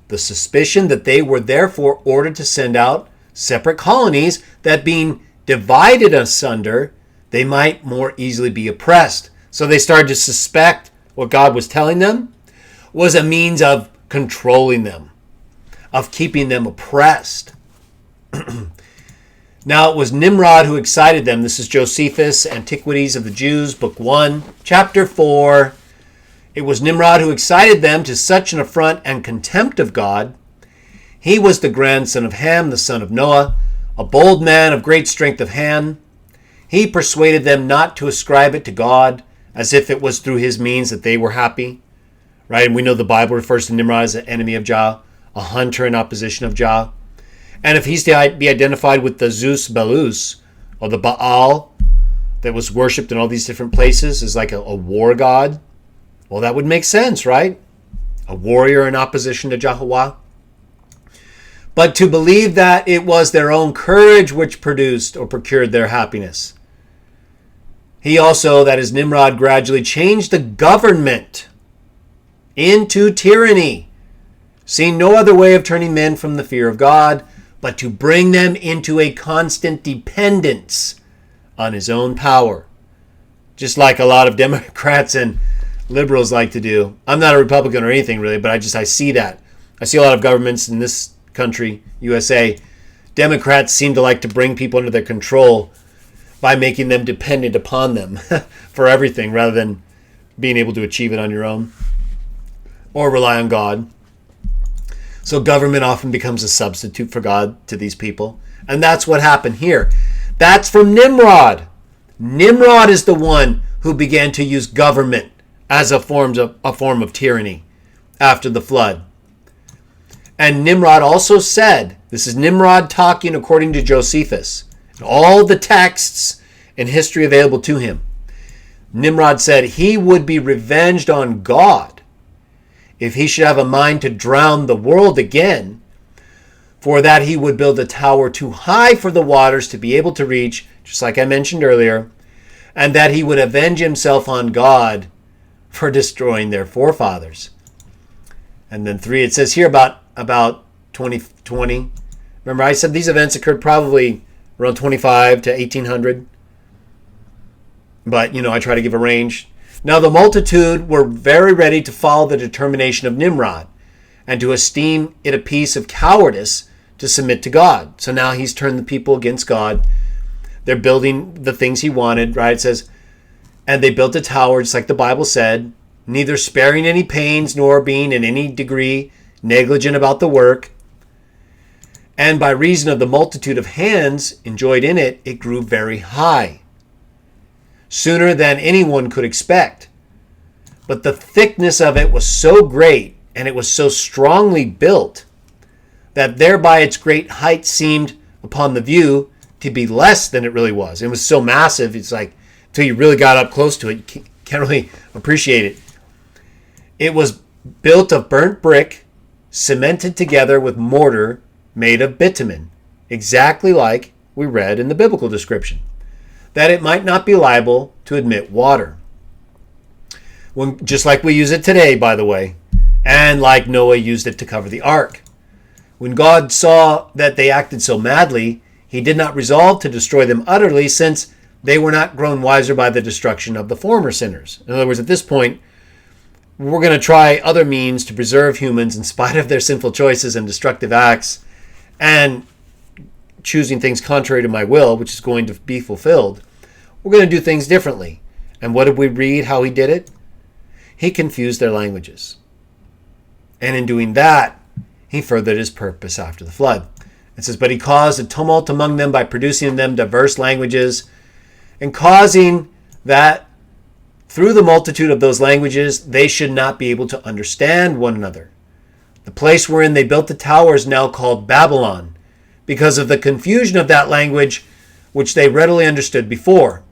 the suspicion that they were therefore ordered to send out separate colonies, that being divided asunder, they might more easily be oppressed. So they started to suspect what God was telling them was a means of controlling them, of keeping them oppressed. Now it was Nimrod who excited them. This is Josephus, Antiquities of the Jews, Book 1, Chapter 4. It was Nimrod who excited them to such an affront and contempt of God. He was the grandson of Ham, the son of Noah, a bold man of great strength of hand. He persuaded them not to ascribe it to God, as if it was through his means that they were happy. Right? And we know the Bible refers to Nimrod as an enemy of Jah, a hunter in opposition of Jah. And if he's to be identified with the Zeus Belus, or the Baal that was worshipped in all these different places as like a war god, well, that would make sense, right? a warrior in opposition to Jehovah, but to believe that it was their own courage which produced or procured their happiness. He also, that is Nimrod, gradually changed the government into tyranny, seeing no other way of turning men from the fear of God, but to bring them into a constant dependence on his own power. Just like a lot of Democrats and liberals like to do. I'm not a Republican or anything really, but I see that. I see a lot of governments in this country, USA. Democrats seem to like to bring people under their control by making them dependent upon them for everything rather than being able to achieve it on your own or rely on God. So government often becomes a substitute for God to these people. And that's what happened here. That's from Nimrod. Nimrod is the one who began to use government as a form of tyranny after the flood. And Nimrod also said, this is Nimrod talking according to Josephus, and all the texts and history available to him. Nimrod said he would be revenged on God if he should have a mind to drown the world again, for that he would build a tower too high for the waters to be able to reach, just like I mentioned earlier, and that he would avenge himself on God for destroying their forefathers. And then 3, it says here about 2020. Remember, I said these events occurred probably around 25 to 1800. But, I try to give a range. Now the multitude were very ready to follow the determination of Nimrod and to esteem it a piece of cowardice to submit to God. So now he's turned the people against God. They're building the things he wanted, right? It says, and they built a tower, just like the Bible said, neither sparing any pains nor being in any degree negligent about the work. And by reason of the multitude of hands enjoyed in it, it grew very high, sooner than anyone could expect. But the thickness of it was so great, and it was so strongly built, that thereby its great height seemed, upon the view, to be less than it really was. It was so massive, it's like, until you really got up close to it, you can't really appreciate it. It was built of burnt brick, cemented together with mortar made of bitumen, exactly like we read in the biblical description, that it might not be liable to admit water. Just like we use it today, by the way, and like Noah used it to cover the ark. When God saw that they acted so madly, he did not resolve to destroy them utterly, since they were not grown wiser by the destruction of the former sinners. In other words, at this point, we're going to try other means to preserve humans in spite of their sinful choices and destructive acts and choosing things contrary to my will, which is going to be fulfilled. We're going to do things differently. And what did we read how he did it? He confused their languages. And in doing that, he furthered his purpose after the flood. It says, but he caused a tumult among them by producing in them diverse languages, and causing that through the multitude of those languages, they should not be able to understand one another. The place wherein they built the tower is now called Babylon, because of the confusion of that language, which they readily understood before.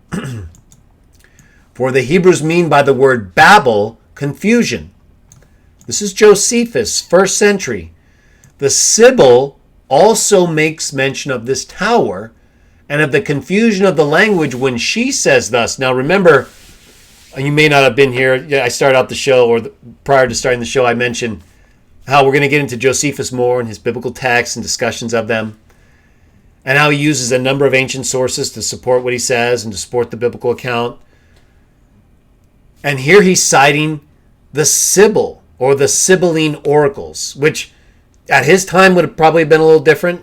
For the Hebrews mean by the word Babel, confusion. This is Josephus, 1st century. The Sibyl also makes mention of this tower and of the confusion of the language when she says thus. Now remember, you may not have been here. I started out the show, or prior to starting the show, I mentioned how we're going to get into Josephus more and his biblical texts and discussions of them, and how he uses a number of ancient sources to support what he says and to support the biblical account. And here he's citing the Sibyl, or the Sibylline oracles, which at his time would have probably been a little different,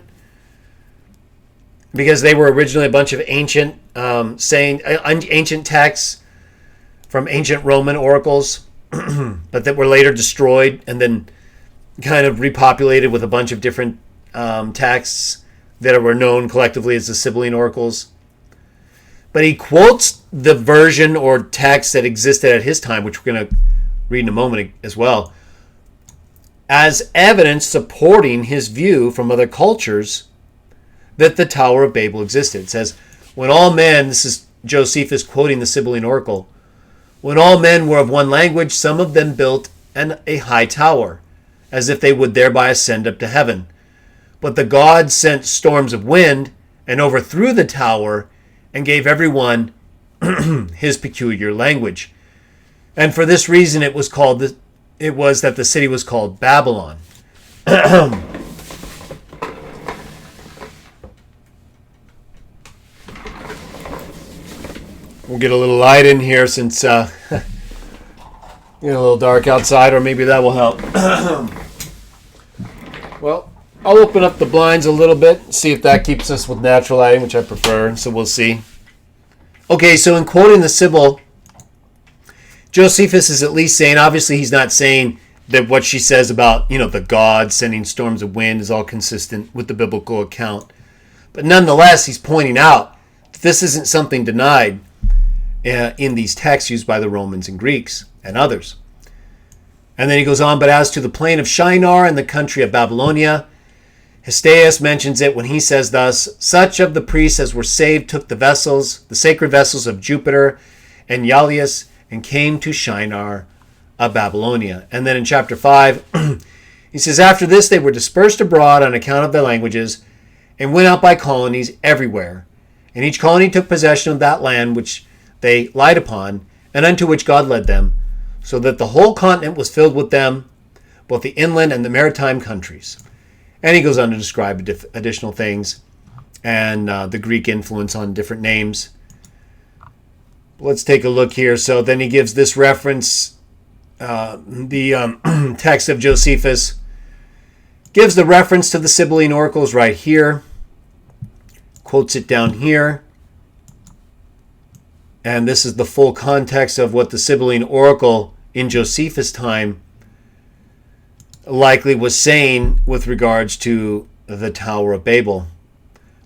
because they were originally a bunch of ancient ancient texts from ancient Roman oracles, but that were later destroyed and then kind of repopulated with a bunch of different texts that were known collectively as the Sibylline oracles. But he quotes the version or text that existed at his time, which we're going to read in a moment as well, as evidence supporting his view from other cultures that the Tower of Babel existed. It says, when all men, this is Josephus quoting the Sibylline oracle, when all men were of one language, some of them built and a high tower, as if they would thereby ascend up to heaven. But the gods sent storms of wind and overthrew the tower and gave everyone his peculiar language. And for this reason it was that the city was called Babylon. We'll get a little light in here since a little dark outside, or maybe that will help. Well, I'll open up the blinds a little bit, see if that keeps us with natural lighting, which I prefer, so we'll see. Okay, so in quoting the Sibyl, Josephus is at least saying, obviously he's not saying that what she says about, the gods sending storms of wind is all consistent with the biblical account. But nonetheless, he's pointing out that this isn't something denied in these texts used by the Romans and Greeks and others. And then he goes on, but as to the plain of Shinar and the country of Babylonia, Hestiaeus mentions it when he says thus, such of the priests as were saved took the sacred vessels of Jupiter and Ialius, and came to Shinar of Babylonia. And then in chapter 5, he says, after this they were dispersed abroad on account of their languages, and went out by colonies everywhere. And each colony took possession of that land which they lied upon, and unto which God led them, so that the whole continent was filled with them, both the inland and the maritime countries. And he goes on to describe additional things, and the Greek influence on different names. Let's take a look here. So then he gives this reference, the text of Josephus, gives the reference to the Sibylline oracles right here, quotes it down here. And this is the full context of what the Sibylline oracle in Josephus' time likely was saying with regards to the Tower of Babel.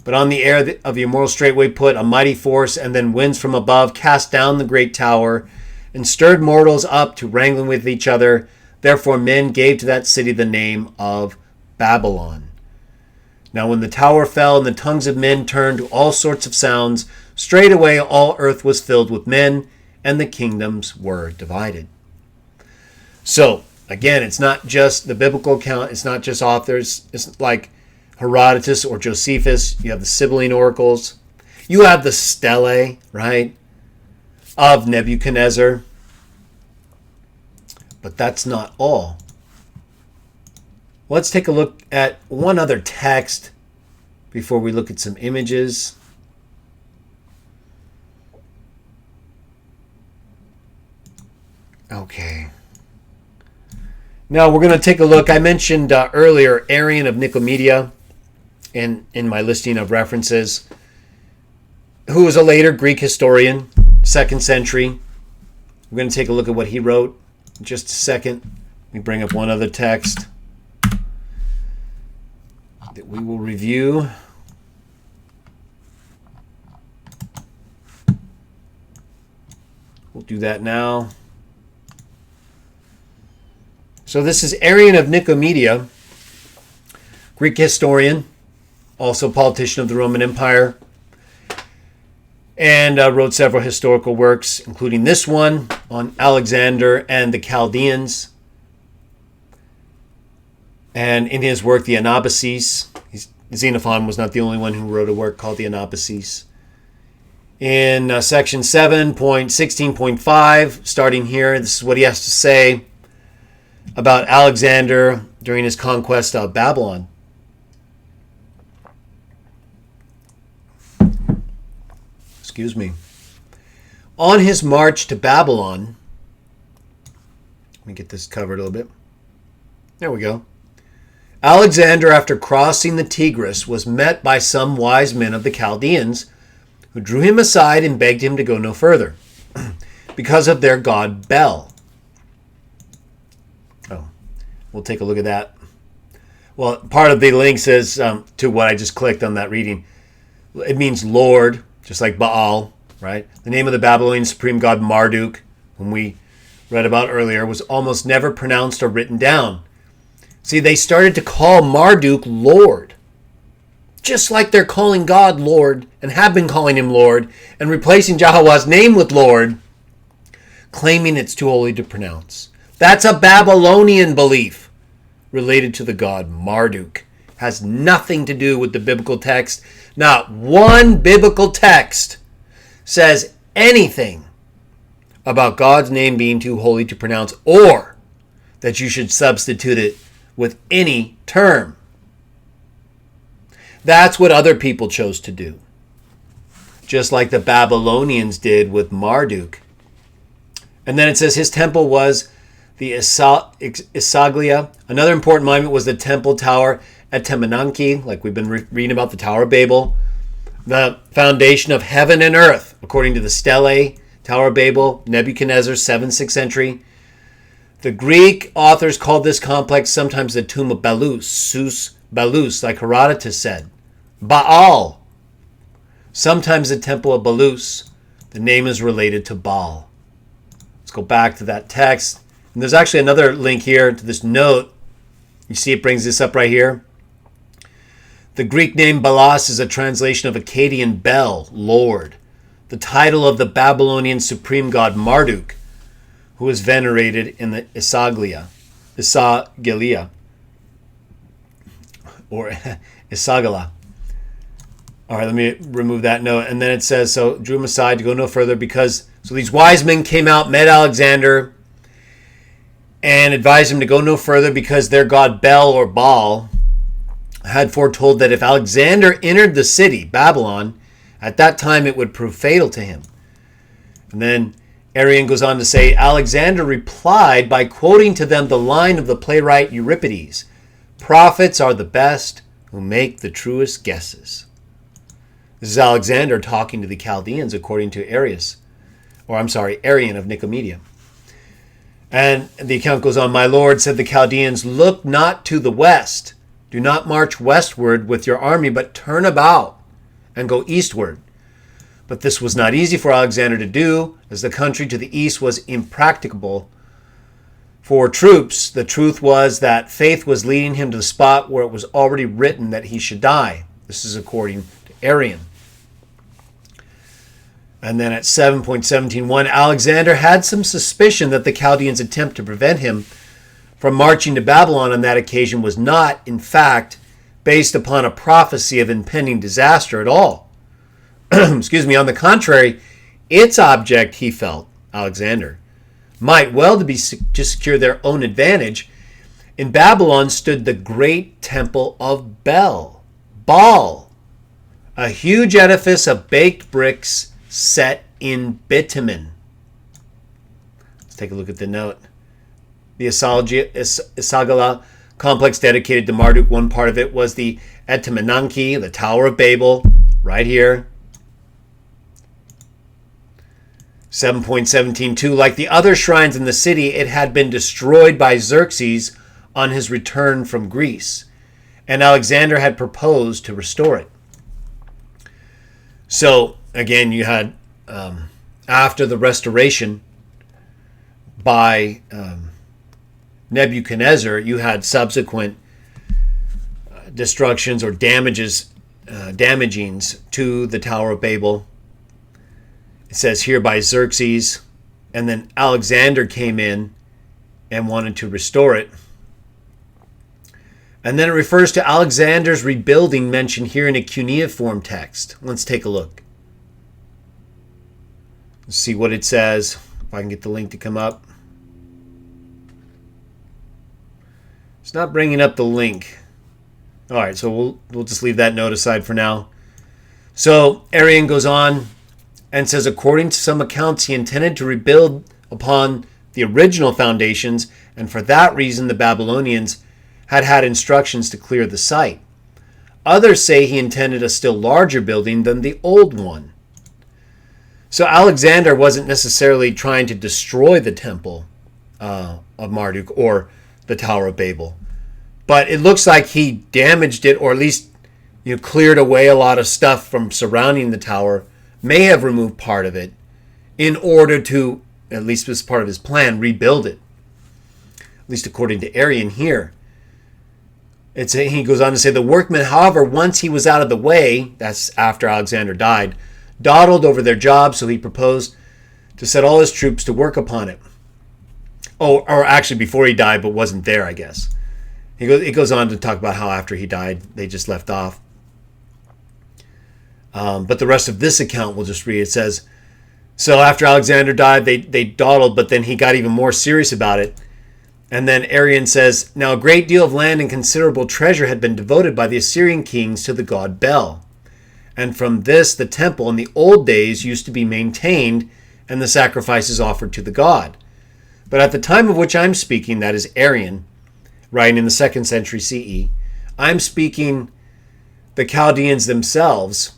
But on the air of the immoral straightway put a mighty force, and then winds from above cast down the great tower, and stirred mortals up to wrangling with each other. Therefore men gave to that city the name of Babylon. Now when the tower fell, and the tongues of men turned to all sorts of sounds, straightway all earth was filled with men, and the kingdoms were divided. So, again, it's not just the biblical account. It's not just authors. It's like Herodotus or Josephus. You have the Sibylline oracles. You have the stelae, right, of Nebuchadnezzar. But that's not all. Let's take a look at one other text before we look at some images. Okay. Now we're going to take a look. I mentioned earlier Arian of Nicomedia in my listing of references, who was a later Greek historian, 2nd century. We're going to take a look at what he wrote in just a second. Let me bring up one other text that we will review. We'll do that now. So this is Arian of Nicomedia, Greek historian, also politician of the Roman Empire, and wrote several historical works, including this one on Alexander and the Chaldeans. And in his work, the Anabasis, Xenophon was not the only one who wrote a work called the Anabasis. In section 7.16.5, starting here, this is what he has to say about Alexander during his conquest of Babylon. Excuse me. On his march to Babylon, let me get this covered a little bit. There we go. Alexander, after crossing the Tigris, was met by some wise men of the Chaldeans, who drew him aside and begged him to go no further, because of their god Bel. Oh, we'll take a look at that. Well, part of the link says to what I just clicked on that reading. It means Lord, just like Baal, right? The name of the Babylonian supreme god Marduk, whom we read about earlier, was almost never pronounced or written down. See, they started to call Marduk Lord, just like they're calling God Lord and have been calling him Lord and replacing Jehovah's name with Lord, claiming it's too holy to pronounce. That's a Babylonian belief related to the god Marduk. Has nothing to do with the biblical text. Not one biblical text says anything about God's name being too holy to pronounce, or that you should substitute it with any term. That's what other people chose to do. Just like the Babylonians did with Marduk. And then it says his temple was the Esaglia. Another important monument was the temple tower at Temenanki, like we've been reading about the Tower of Babel. The foundation of heaven and earth, according to the Stele, Tower of Babel, Nebuchadnezzar, 7th, 6th century. The Greek authors called this complex sometimes the tomb of Belus, Sus Belus, like Herodotus said. Baal, sometimes the temple of Belus. The name is related to Baal. Let's go back to that text. And there's actually another link here to this note. You see it brings this up right here. The Greek name Balas is a translation of Akkadian Bel, Lord, the title of the Babylonian supreme god Marduk, who was venerated in the Esagila, or Esagila. All right, let me remove that note. And then it says, so drew him aside to go no further because, so these wise men came out, met Alexander, and advised him to go no further because their god Bel or Baal had foretold that if Alexander entered the city, Babylon, at that time it would prove fatal to him. And then Arrian goes on to say, Alexander replied by quoting to them the line of the playwright Euripides, prophets are the best who make the truest guesses. This is Alexander talking to the Chaldeans according to Arrian of Nicomedia. And the account goes on, my lord, said the Chaldeans, look not to the west. Do not march westward with your army, but turn about and go eastward. But this was not easy for Alexander to do, as the country to the east was impracticable for troops. The truth was that faith was leading him to the spot where it was already written that he should die. This is according to Arrian. And then at 7.17.1, Alexander had some suspicion that the Chaldeans' attempt to prevent him from marching to Babylon on that occasion was not, in fact, based upon a prophecy of impending disaster at all. Excuse me. On the contrary, its object, he felt, Alexander, might well be to secure their own advantage. In Babylon stood the great temple of Baal, a huge edifice of baked bricks set in bitumen. Let's take a look at the note. The Esagila complex dedicated to Marduk, one part of it was the Temenanki, the Tower of Babel, right here. 7.17.2, like the other shrines in the city, it had been destroyed by Xerxes on his return from Greece, and Alexander had proposed to restore it. So, again, you had, after the restoration by Nebuchadnezzar, you had subsequent destructions or damagings to the Tower of Babel. It says here by Xerxes, and then Alexander came in and wanted to restore it. And then it refers to Alexander's rebuilding mentioned here in a cuneiform text. Let's take a look. Let's see what it says. If I can get the link to come up. It's not bringing up the link. All right, so we'll just leave that note aside for now. So Arrian goes on and says, according to some accounts, he intended to rebuild upon the original foundations, and for that reason the Babylonians had instructions to clear the site. Others say he intended a still larger building than the old one. So Alexander wasn't necessarily trying to destroy the temple of Marduk or the Tower of Babel, but it looks like he damaged it, or at least cleared away a lot of stuff from surrounding the tower, may have removed part of it in order to, at least as part of his plan, rebuild it. At least according to Arrian here. He goes on to say, the workmen, however, once he was out of the way, that's after Alexander died, dawdled over their job, so he proposed to set all his troops to work upon it. Oh, or actually before he died, but wasn't there, I guess. It goes on to talk about how after he died, they just left off. But the rest of this account we'll just read. It says, so after Alexander died, they dawdled, but then he got even more serious about it. And then Arrian says, now a great deal of land and considerable treasure had been devoted by the Assyrian kings to the god Bel. And from this, the temple in the old days used to be maintained and the sacrifices offered to the god. But at the time of which I'm speaking, that is Arrian, writing in the 2nd century CE, I'm speaking the Chaldeans themselves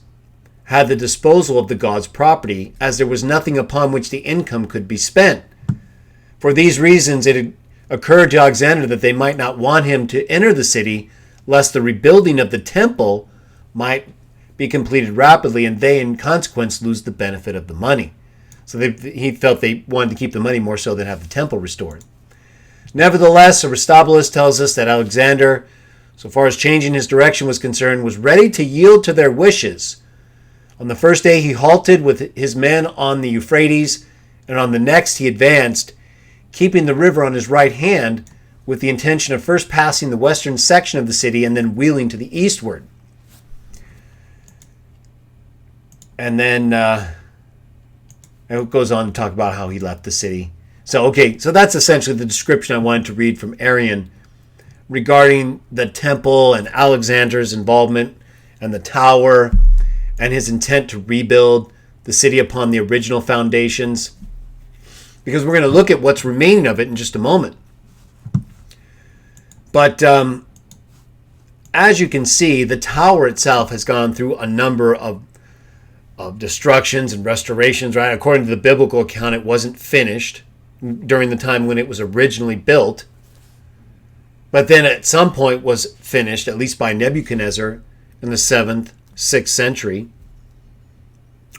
had the disposal of the god's property, as there was nothing upon which the income could be spent. For these reasons, it had occurred to Alexander that they might not want him to enter the city, lest the rebuilding of the temple might be completed rapidly, and they, in consequence, lose the benefit of the money. So he felt they wanted to keep the money more so than have the temple restored. Nevertheless, Aristobulus tells us that Alexander, so far as changing his direction was concerned, was ready to yield to their wishes. On the first day he halted with his men on the Euphrates, and on the next he advanced, keeping the river on his right hand, with the intention of first passing the western section of the city and then wheeling to the eastward. And then it goes on to talk about how he left the city. So that's essentially the description I wanted to read from Arrian regarding the temple and Alexander's involvement and the tower and his intent to rebuild the city upon the original foundations. Because we're going to look at what's remaining of it in just a moment. But as you can see, the tower itself has gone through a number of destructions and restorations, right? According to the biblical account, it wasn't finished during the time when it was originally built. But then at some point was finished, at least by Nebuchadnezzar in the 7th, 6th century,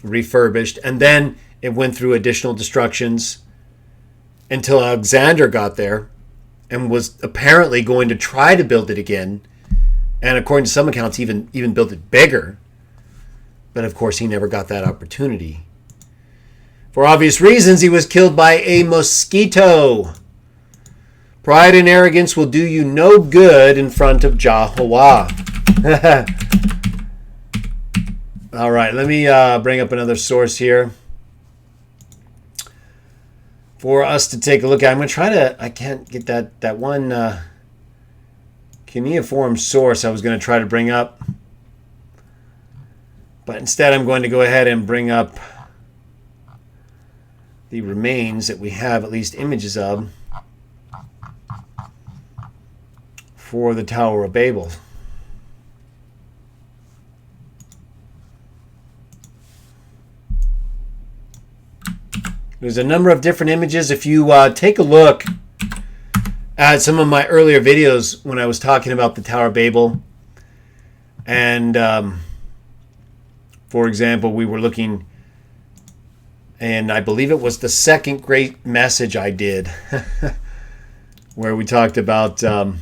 refurbished. And then it went through additional destructions until Alexander got there and was apparently going to try to build it again. And according to some accounts, even build it bigger. But of course, he never got that opportunity. For obvious reasons, he was killed by a mosquito. Pride and arrogance will do you no good in front of Jehovah. All right, let me bring up another source here for us to take a look at. I'm going to try to, I can't get that one cuneiform source I was going to try to bring up. But instead, I'm going to go ahead and bring up the remains that we have at least images of for the Tower of Babel. There's a number of different images. If you take a look at some of my earlier videos when I was talking about the Tower of Babel, and for example, we were looking, and I believe it was the second great message I did, where we talked about the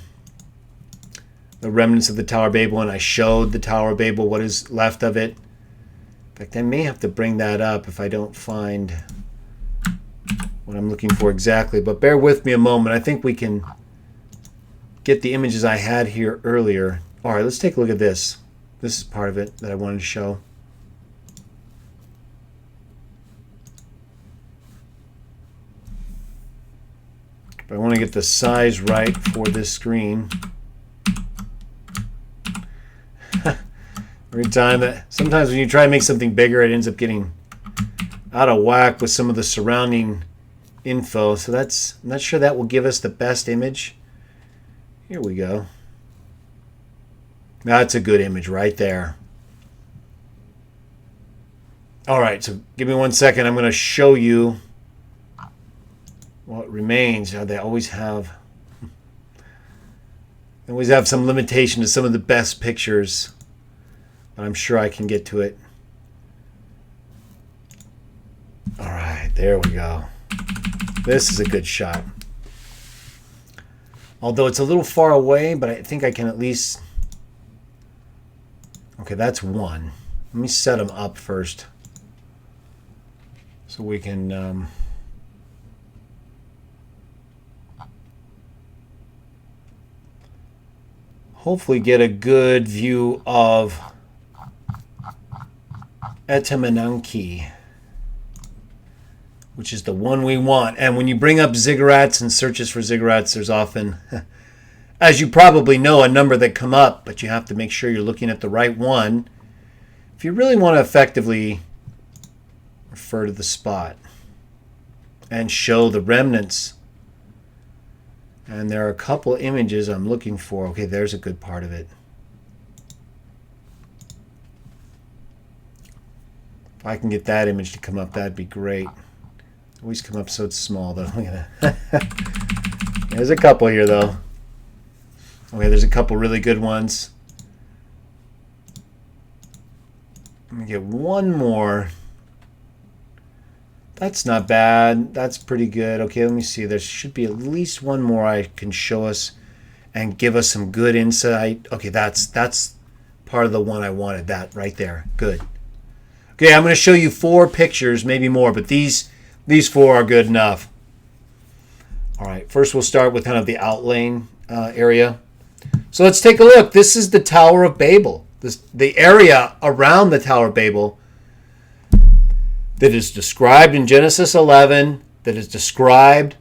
remnants of the Tower of Babel, and I showed the Tower of Babel, what is left of it. In fact, I may have to bring that up if I don't find what I'm looking for exactly, but bear with me a moment. I think we can get the images I had here earlier. All right, let's take a look at this. This is part of it that I wanted to show. But I want to get the size right for this screen. Every time sometimes when you try to make something bigger, it ends up getting out of whack with some of the surrounding info. So I'm not sure that will give us the best image. Here we go. That's a good image right there. All right, so give me 1 second. I'm going to show you what remains. They always have some limitation to some of the best pictures, but I'm sure I can get to it. All right, there we go. This is a good shot. Although it's a little far away, but I think I can at least... Okay, that's one. Let me set them up first so we can... hopefully get a good view of Etemenanki, which is the one we want. And when you bring up ziggurats and searches for ziggurats, there's often, as you probably know, a number that come up, but you have to make sure you're looking at the right one if you really want to effectively refer to the spot and show the remnants. And there are a couple images I'm looking for. Okay, there's a good part of it. If I can get that image to come up, that'd be great. Always come up so it's small, though. Look at that. There's a couple here, though. Okay, there's a couple really good ones. Let me get one more. That's not bad. That's pretty good. Okay, let me see. There should be at least one more I can show us and give us some good insight. Okay, that's part of the one I wanted. That right there. Good. Okay, I'm going to show you 4 pictures, maybe more, but these 4 are good enough. All right, first we'll start with kind of the outline area. So let's take a look. This is the Tower of Babel. The area around the Tower of Babel that is described in Genesis 11, that is described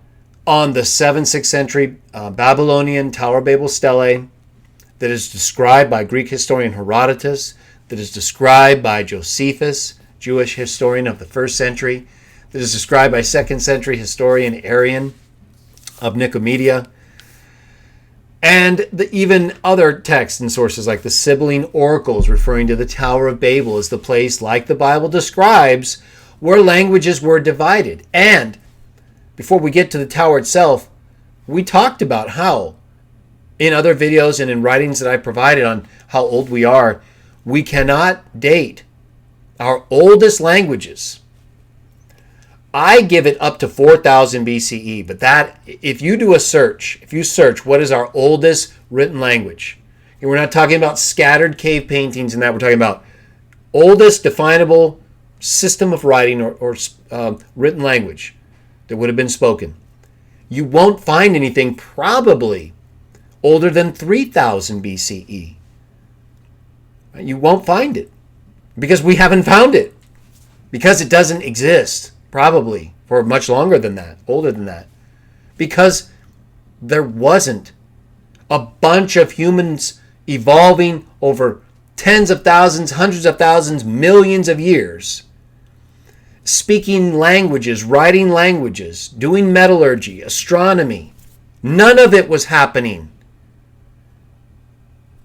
on the 7th, 6th century Babylonian Tower of Babel stele, that is described by Greek historian Herodotus, that is described by Josephus, Jewish historian of the 1st century, that is described by 2nd century historian Arian of Nicomedia, and even other texts and sources like the Sibylline Oracles referring to the Tower of Babel as the place, like the Bible describes, where languages were divided. And before we get to the tower itself, we talked about how, in other videos and in writings that I provided on how old we are, we cannot date our oldest languages. I give it up to 4000 BCE, but that, if you do a search, if you search what is our oldest written language, and we're not talking about scattered cave paintings and that, we're talking about oldest definable system of writing or written language that would have been spoken, you won't find anything probably older than 3000 BCE. You won't find it because we haven't found it, because it doesn't exist probably for much longer than that, older than that, because there wasn't a bunch of humans evolving over tens of thousands, hundreds of thousands, millions of years, speaking languages, writing languages, doing metallurgy, astronomy. None of it was happening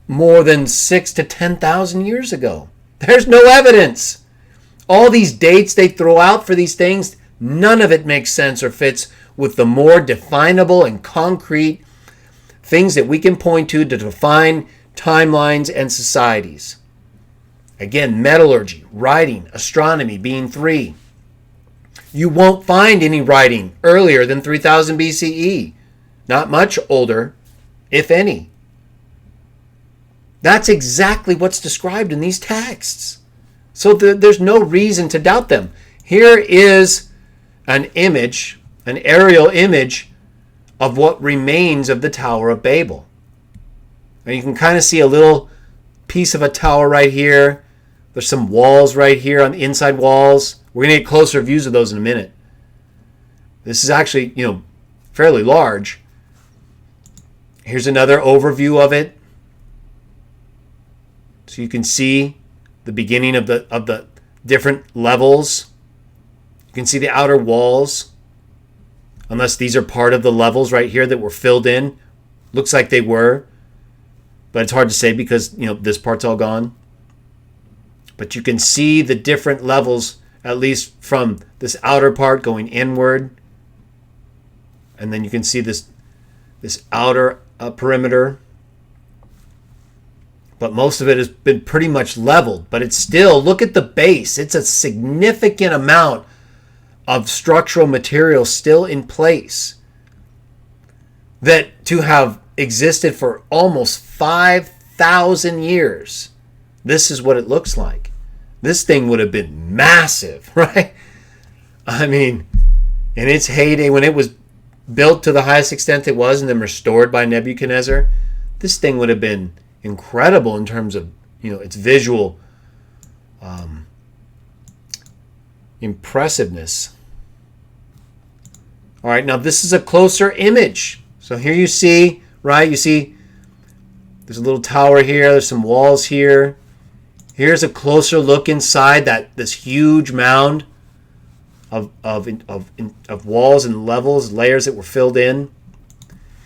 more than 6,000 to 10,000 years ago. There's no evidence. All these dates they throw out for these things, none of it makes sense or fits with the more definable and concrete things that we can point to define timelines and societies. Again, metallurgy, writing, astronomy being 3. You won't find any writing earlier than 3000 BCE. Not much older, if any. That's exactly what's described in these texts. So there's no reason to doubt them. Here is an image, an aerial image of what remains of the Tower of Babel. And you can kind of see a little piece of a tower right here. There's some walls right here on the inside walls. We're going to get closer views of those in a minute. This is actually, fairly large. Here's another overview of it. So you can see the beginning of the different levels. You can see the outer walls. Unless these are part of the levels right here that were filled in. Looks like they were. But it's hard to say because, this part's all gone. But you can see the different levels, at least from this outer part going inward. And then you can see this outer perimeter. But most of it has been pretty much leveled. But it's still, look at the base. It's a significant amount of structural material still in place. That to have existed for almost 5,000 years. This is what it looks like. This thing would have been massive, right? I mean, in its heyday, when it was built to the highest extent it was and then restored by Nebuchadnezzar, this thing would have been incredible in terms of, its visual impressiveness. All right, now this is a closer image. So here you see, right? You see there's a little tower here. There's some walls here. Here's a closer look inside this huge mound of walls and levels, layers that were filled in.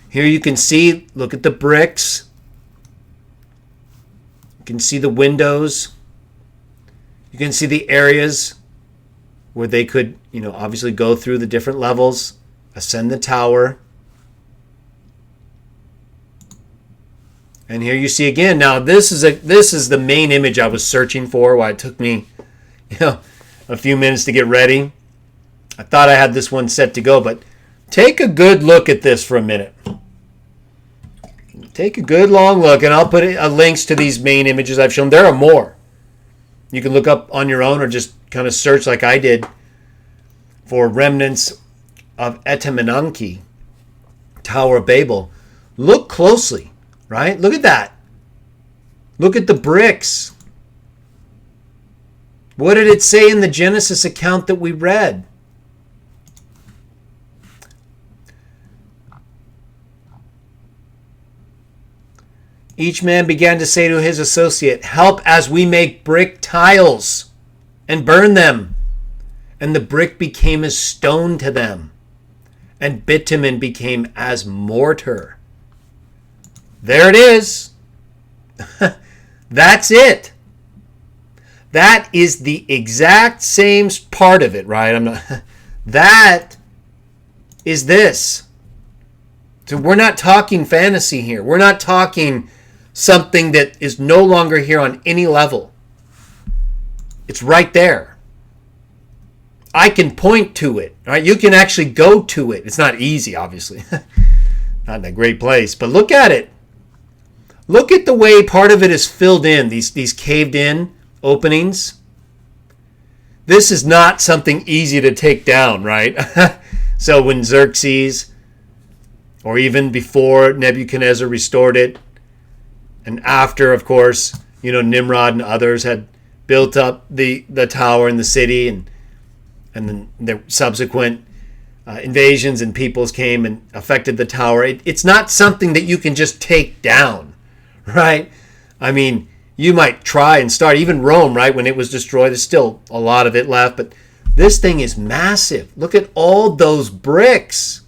Here you can see, look at the bricks. You can see the windows. You can see the areas where they could, obviously go through the different levels, ascend the tower. And here you see again. Now this is the main image I was searching for. Why it took me, a few minutes to get ready. I thought I had this one set to go, but take a good look at this for a minute. Take a good long look, and I'll put links to these main images I've shown. There are more. You can look up on your own or just kind of search like I did for remnants of Etemenanki, Tower of Babel. Look closely, right? Look at that. Look at the bricks. What did it say in the Genesis account that we read? Each man began to say to his associate, "Help as we make brick tiles and burn them." And the brick became as stone to them, and bitumen became as mortar. There it is. That's it. That is the exact same part of it, right? That is this. So we're not talking fantasy here. We're not talking something that is no longer here on any level. It's right there. I can point to it. Right? You can actually go to it. It's not easy, obviously. Not in a great place. But look at it. Look at the way part of it is filled in. These caved in openings. This is not something easy to take down, right? So when Xerxes, or even before Nebuchadnezzar restored it, and after, of course, Nimrod and others had built up the tower and the city, and then the subsequent invasions and peoples came and affected the tower. It's not something that you can just take down, right? I mean, you might try and start. Even Rome, right, when it was destroyed, there's still a lot of it left. But this thing is massive. Look at all those bricks.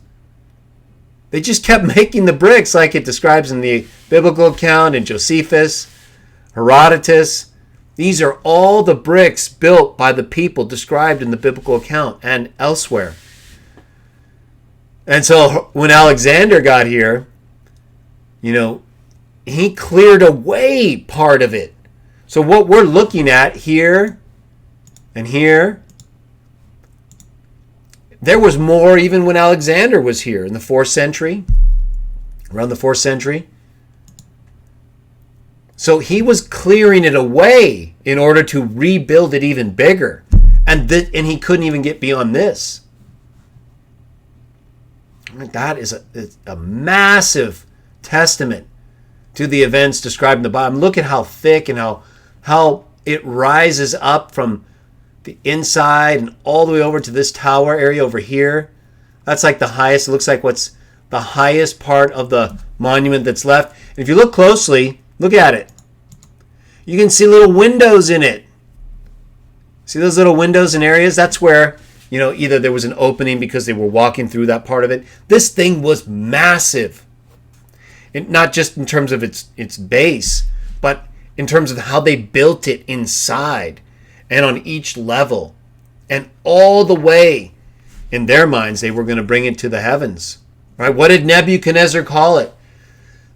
They just kept making the bricks like it describes in the biblical account, in Josephus, Herodotus. These are all the bricks built by the people described in the biblical account and elsewhere. And so when Alexander got here, he cleared away part of it. So what we're looking at here and here, there was more even when Alexander was here in the 4th century, around the 4th century. So he was clearing it away in order to rebuild it even bigger. And he couldn't even get beyond this. That is a massive testament to the events described in the Bible. Look at how thick and how it rises up from the inside and all the way over to this tower area over here. That's like the highest. It looks like what's the highest part of the monument that's left. And if you look closely, look at it. You can see little windows in it. See those little windows and areas? That's where, either there was an opening because they were walking through that part of it. This thing was massive. And not just in terms of its base, but in terms of how they built it inside and on each level. And all the way, in their minds, they were going to bring it to the heavens. Right? What did Nebuchadnezzar call it?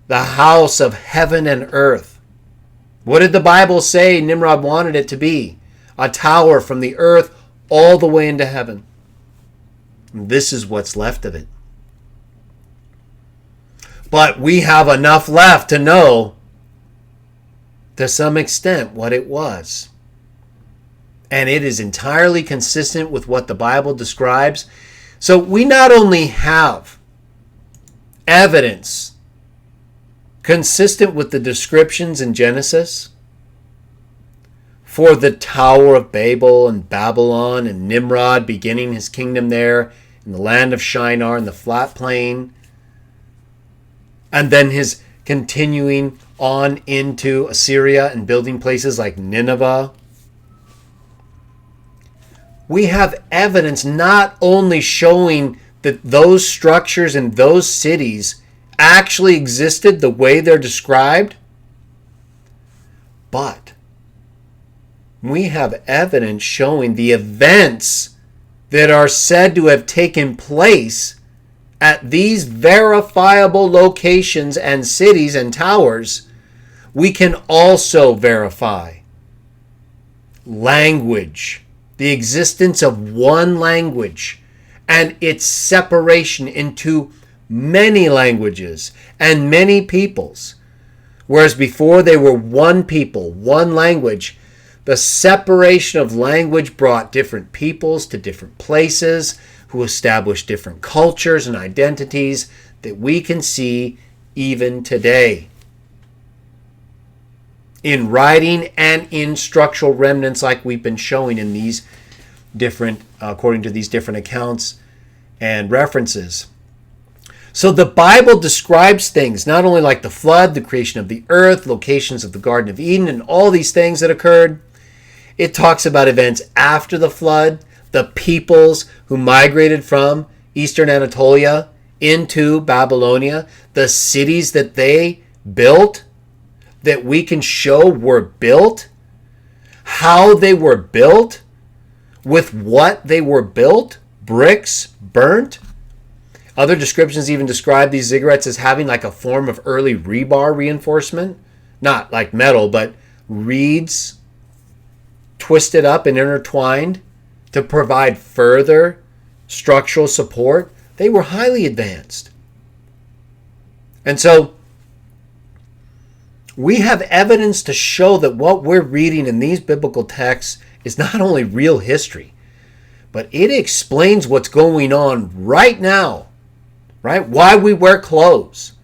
The house of heaven and earth. What did the Bible say Nimrod wanted it to be? A tower from the earth all the way into heaven. And this is what's left of it. But we have enough left to know, to some extent, what it was. And it is entirely consistent with what the Bible describes. So we not only have evidence consistent with the descriptions in Genesis for the Tower of Babel and Babylon and Nimrod beginning his kingdom there in the land of Shinar in the flat plain, and then his continuing on into Assyria and building places like Nineveh. We have evidence not only showing that those structures and those cities actually existed the way they're described, but we have evidence showing the events that are said to have taken place at these verifiable locations and cities and towers. We can also verify language, the existence of one language and its separation into many languages and many peoples. Whereas before they were one people, one language, the separation of language brought different peoples to different places who established different cultures and identities that we can see even today in writing and in structural remnants like we've been showing in these different, according to these different accounts and references. So the Bible describes things, not only like the flood, the creation of the earth, locations of the Garden of Eden, and all these things that occurred. It talks about events after the flood, the peoples who migrated from eastern Anatolia into Babylonia, the cities that they built, that we can show were built, how they were built, with what they were built, bricks, burnt. Other descriptions even describe these ziggurats as having like a form of early rebar reinforcement. Not like metal, but reeds twisted up and intertwined to provide further structural support. They were highly advanced. And so we have evidence to show that what we're reading in these biblical texts is not only real history, but it explains what's going on right now. Right? Why we wear clothes.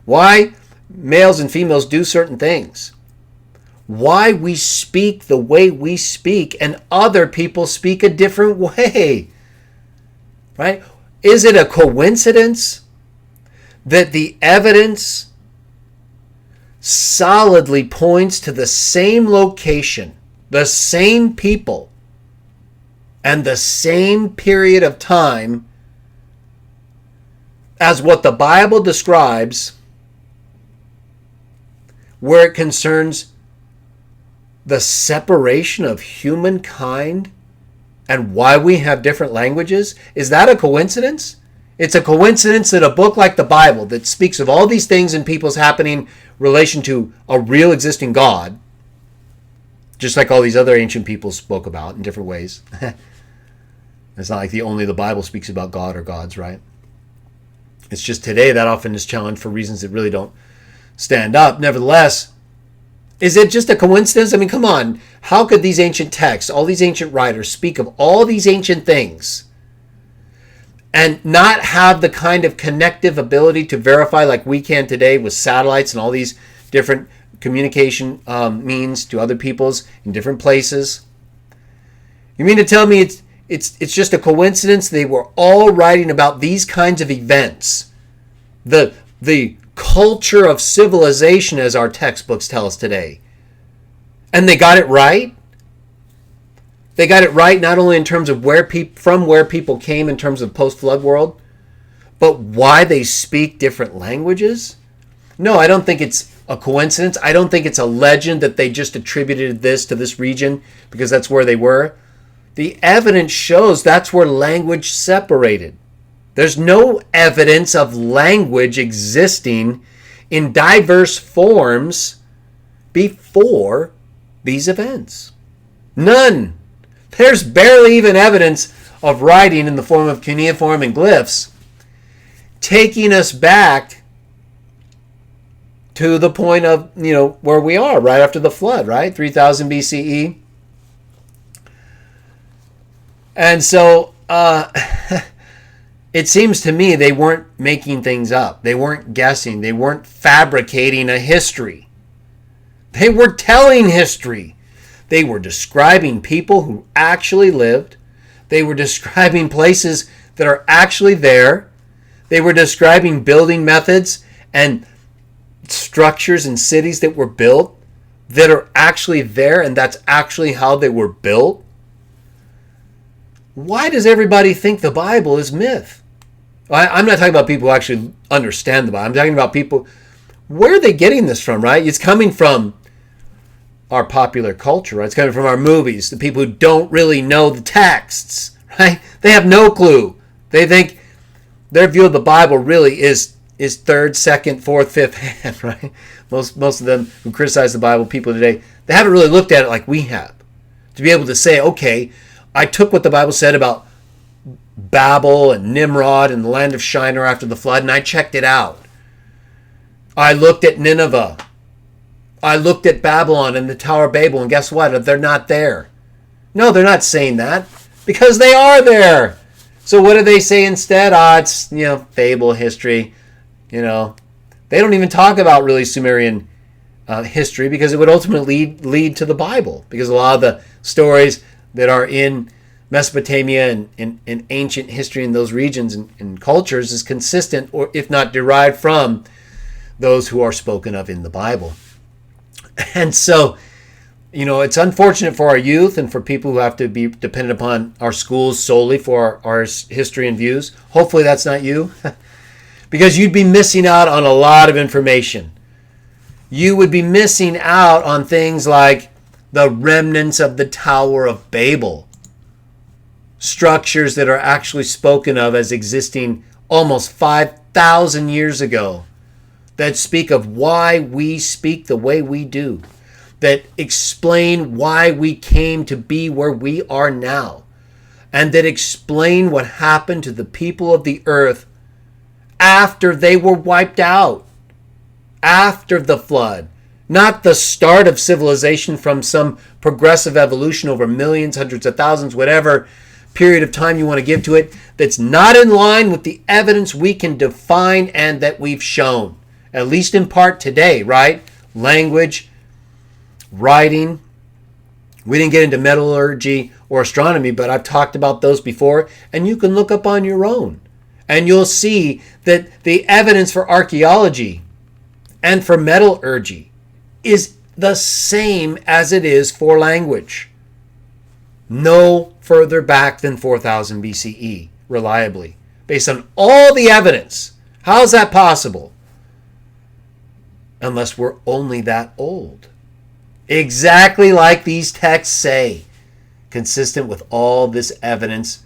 Why males and females do certain things. Why we speak the way we speak and other people speak a different way. Right? Is it a coincidence that the evidence solidly points to the same location, the same people, and the same period of time as what the Bible describes, where it concerns the separation of humankind and why we have different languages? Is that a coincidence? It's a coincidence that a book like the Bible that speaks of all these things in people's happening in relation to a real existing God, just like all these other ancient people spoke about in different ways. It's not like only the Bible speaks about God or gods, right? It's just today that often is challenged for reasons that really don't stand up. Nevertheless, is it just a coincidence? I mean, come on. How could these ancient texts, all these ancient writers speak of all these ancient things and not have the kind of connective ability to verify like we can today with satellites and all these different communication means to other peoples in different places? You mean to tell me it's just a coincidence they were all writing about these kinds of events? The culture of civilization, as our textbooks tell us today. And they got it right? They got it right not only in terms of where people came in terms of post-flood world, but why they speak different languages? No, I don't think it's a coincidence. I don't think it's a legend that they just attributed this to this region because that's where they were. The evidence shows that's where language separated. There's no evidence of language existing in diverse forms before these events. None. There's barely even evidence of writing in the form of cuneiform and glyphs, taking us back to the point of, where we are right after the flood, right? 3000 BCE. And so, it seems to me they weren't making things up. They weren't guessing. They weren't fabricating a history. They were telling history. They were describing people who actually lived. They were describing places that are actually there. They were describing building methods and structures and cities that were built that are actually there, and that's actually how they were built. Why does everybody think the Bible is myth? I'm not talking about people who actually understand the Bible. I'm talking about people, where are they getting this from, right? It's coming from our popular culture, right? It's coming from our movies, the people who don't really know the texts, right? They have no clue. They think their view of the Bible really is third, second, fourth, fifth hand, right? Most of them who criticize the Bible, people today, they haven't really looked at it like we have. To be able to say, okay, I took what the Bible said about Babel and Nimrod and the land of Shinar after the flood, and I checked it out. I looked at Nineveh. I looked at Babylon and the Tower of Babel, and guess what? They're not there. No, they're not saying that, because they are there. So what do they say instead? It's, fable history. They don't even talk about really Sumerian history, because it would ultimately lead to the Bible, because a lot of the stories that are in Mesopotamia and in ancient history in those regions and cultures is consistent, or if not derived from, those who are spoken of in the Bible. And so, it's unfortunate for our youth and for people who have to be dependent upon our schools solely for our history and views. Hopefully that's not you, because you'd be missing out on a lot of information. You would be missing out on things like the remnants of the Tower of Babel, structures that are actually spoken of as existing almost 5,000 years ago, that speak of why we speak the way we do, that explain why we came to be where we are now, and that explain what happened to the people of the earth after they were wiped out, after the flood. Not the start of civilization from some progressive evolution over millions, hundreds of thousands, whatever period of time you want to give to it, that's not in line with the evidence we can define and that we've shown, at least in part today, right? Language, writing. We didn't get into metallurgy or astronomy, but I've talked about those before, and you can look up on your own, and you'll see that the evidence for archaeology and for metallurgy is the same as it is for language. No further back than 4000 BCE, reliably, based on all the evidence. How is that possible? Unless we're only that old. Exactly like these texts say, consistent with all this evidence,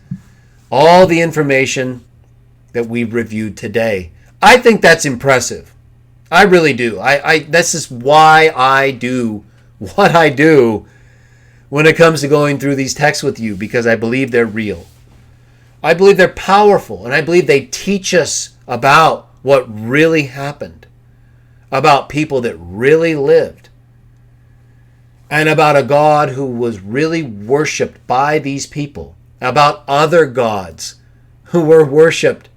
all the information that we've reviewed today. I think that's impressive. I really do. This is why I do what I do when it comes to going through these texts with you, because I believe they're real. I believe they're powerful, and I believe they teach us about what really happened, about people that really lived, and about a God who was really worshipped by these people, about other gods who were worshipped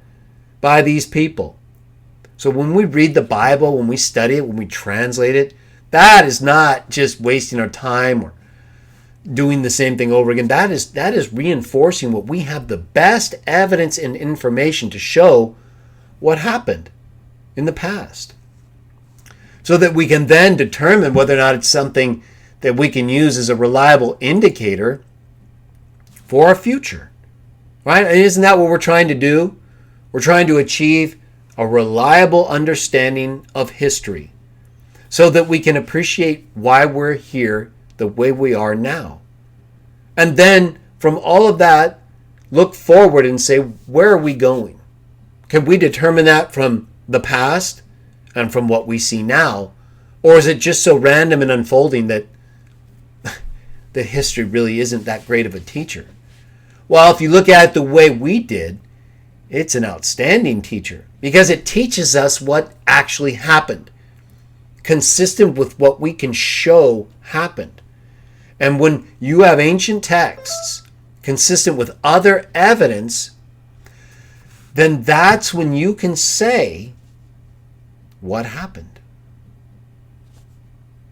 by these people. So when we read the Bible, when we study it, when we translate it, that is not just wasting our time or doing the same thing over again. That is reinforcing what we have the best evidence and information to show what happened in the past, so that we can then determine whether or not it's something that we can use as a reliable indicator for our future. Right? And isn't that what we're trying to do? We're trying to achieve a reliable understanding of history so that we can appreciate why we're here the way we are now. And then from all of that, look forward and say, where are we going? Can we determine that from the past and from what we see now? Or is it just so random and unfolding that the history really isn't that great of a teacher? Well, if you look at it the way we did, it's an outstanding teacher, because it teaches us what actually happened, consistent with what we can show happened. And when you have ancient texts consistent with other evidence, then that's when you can say what happened.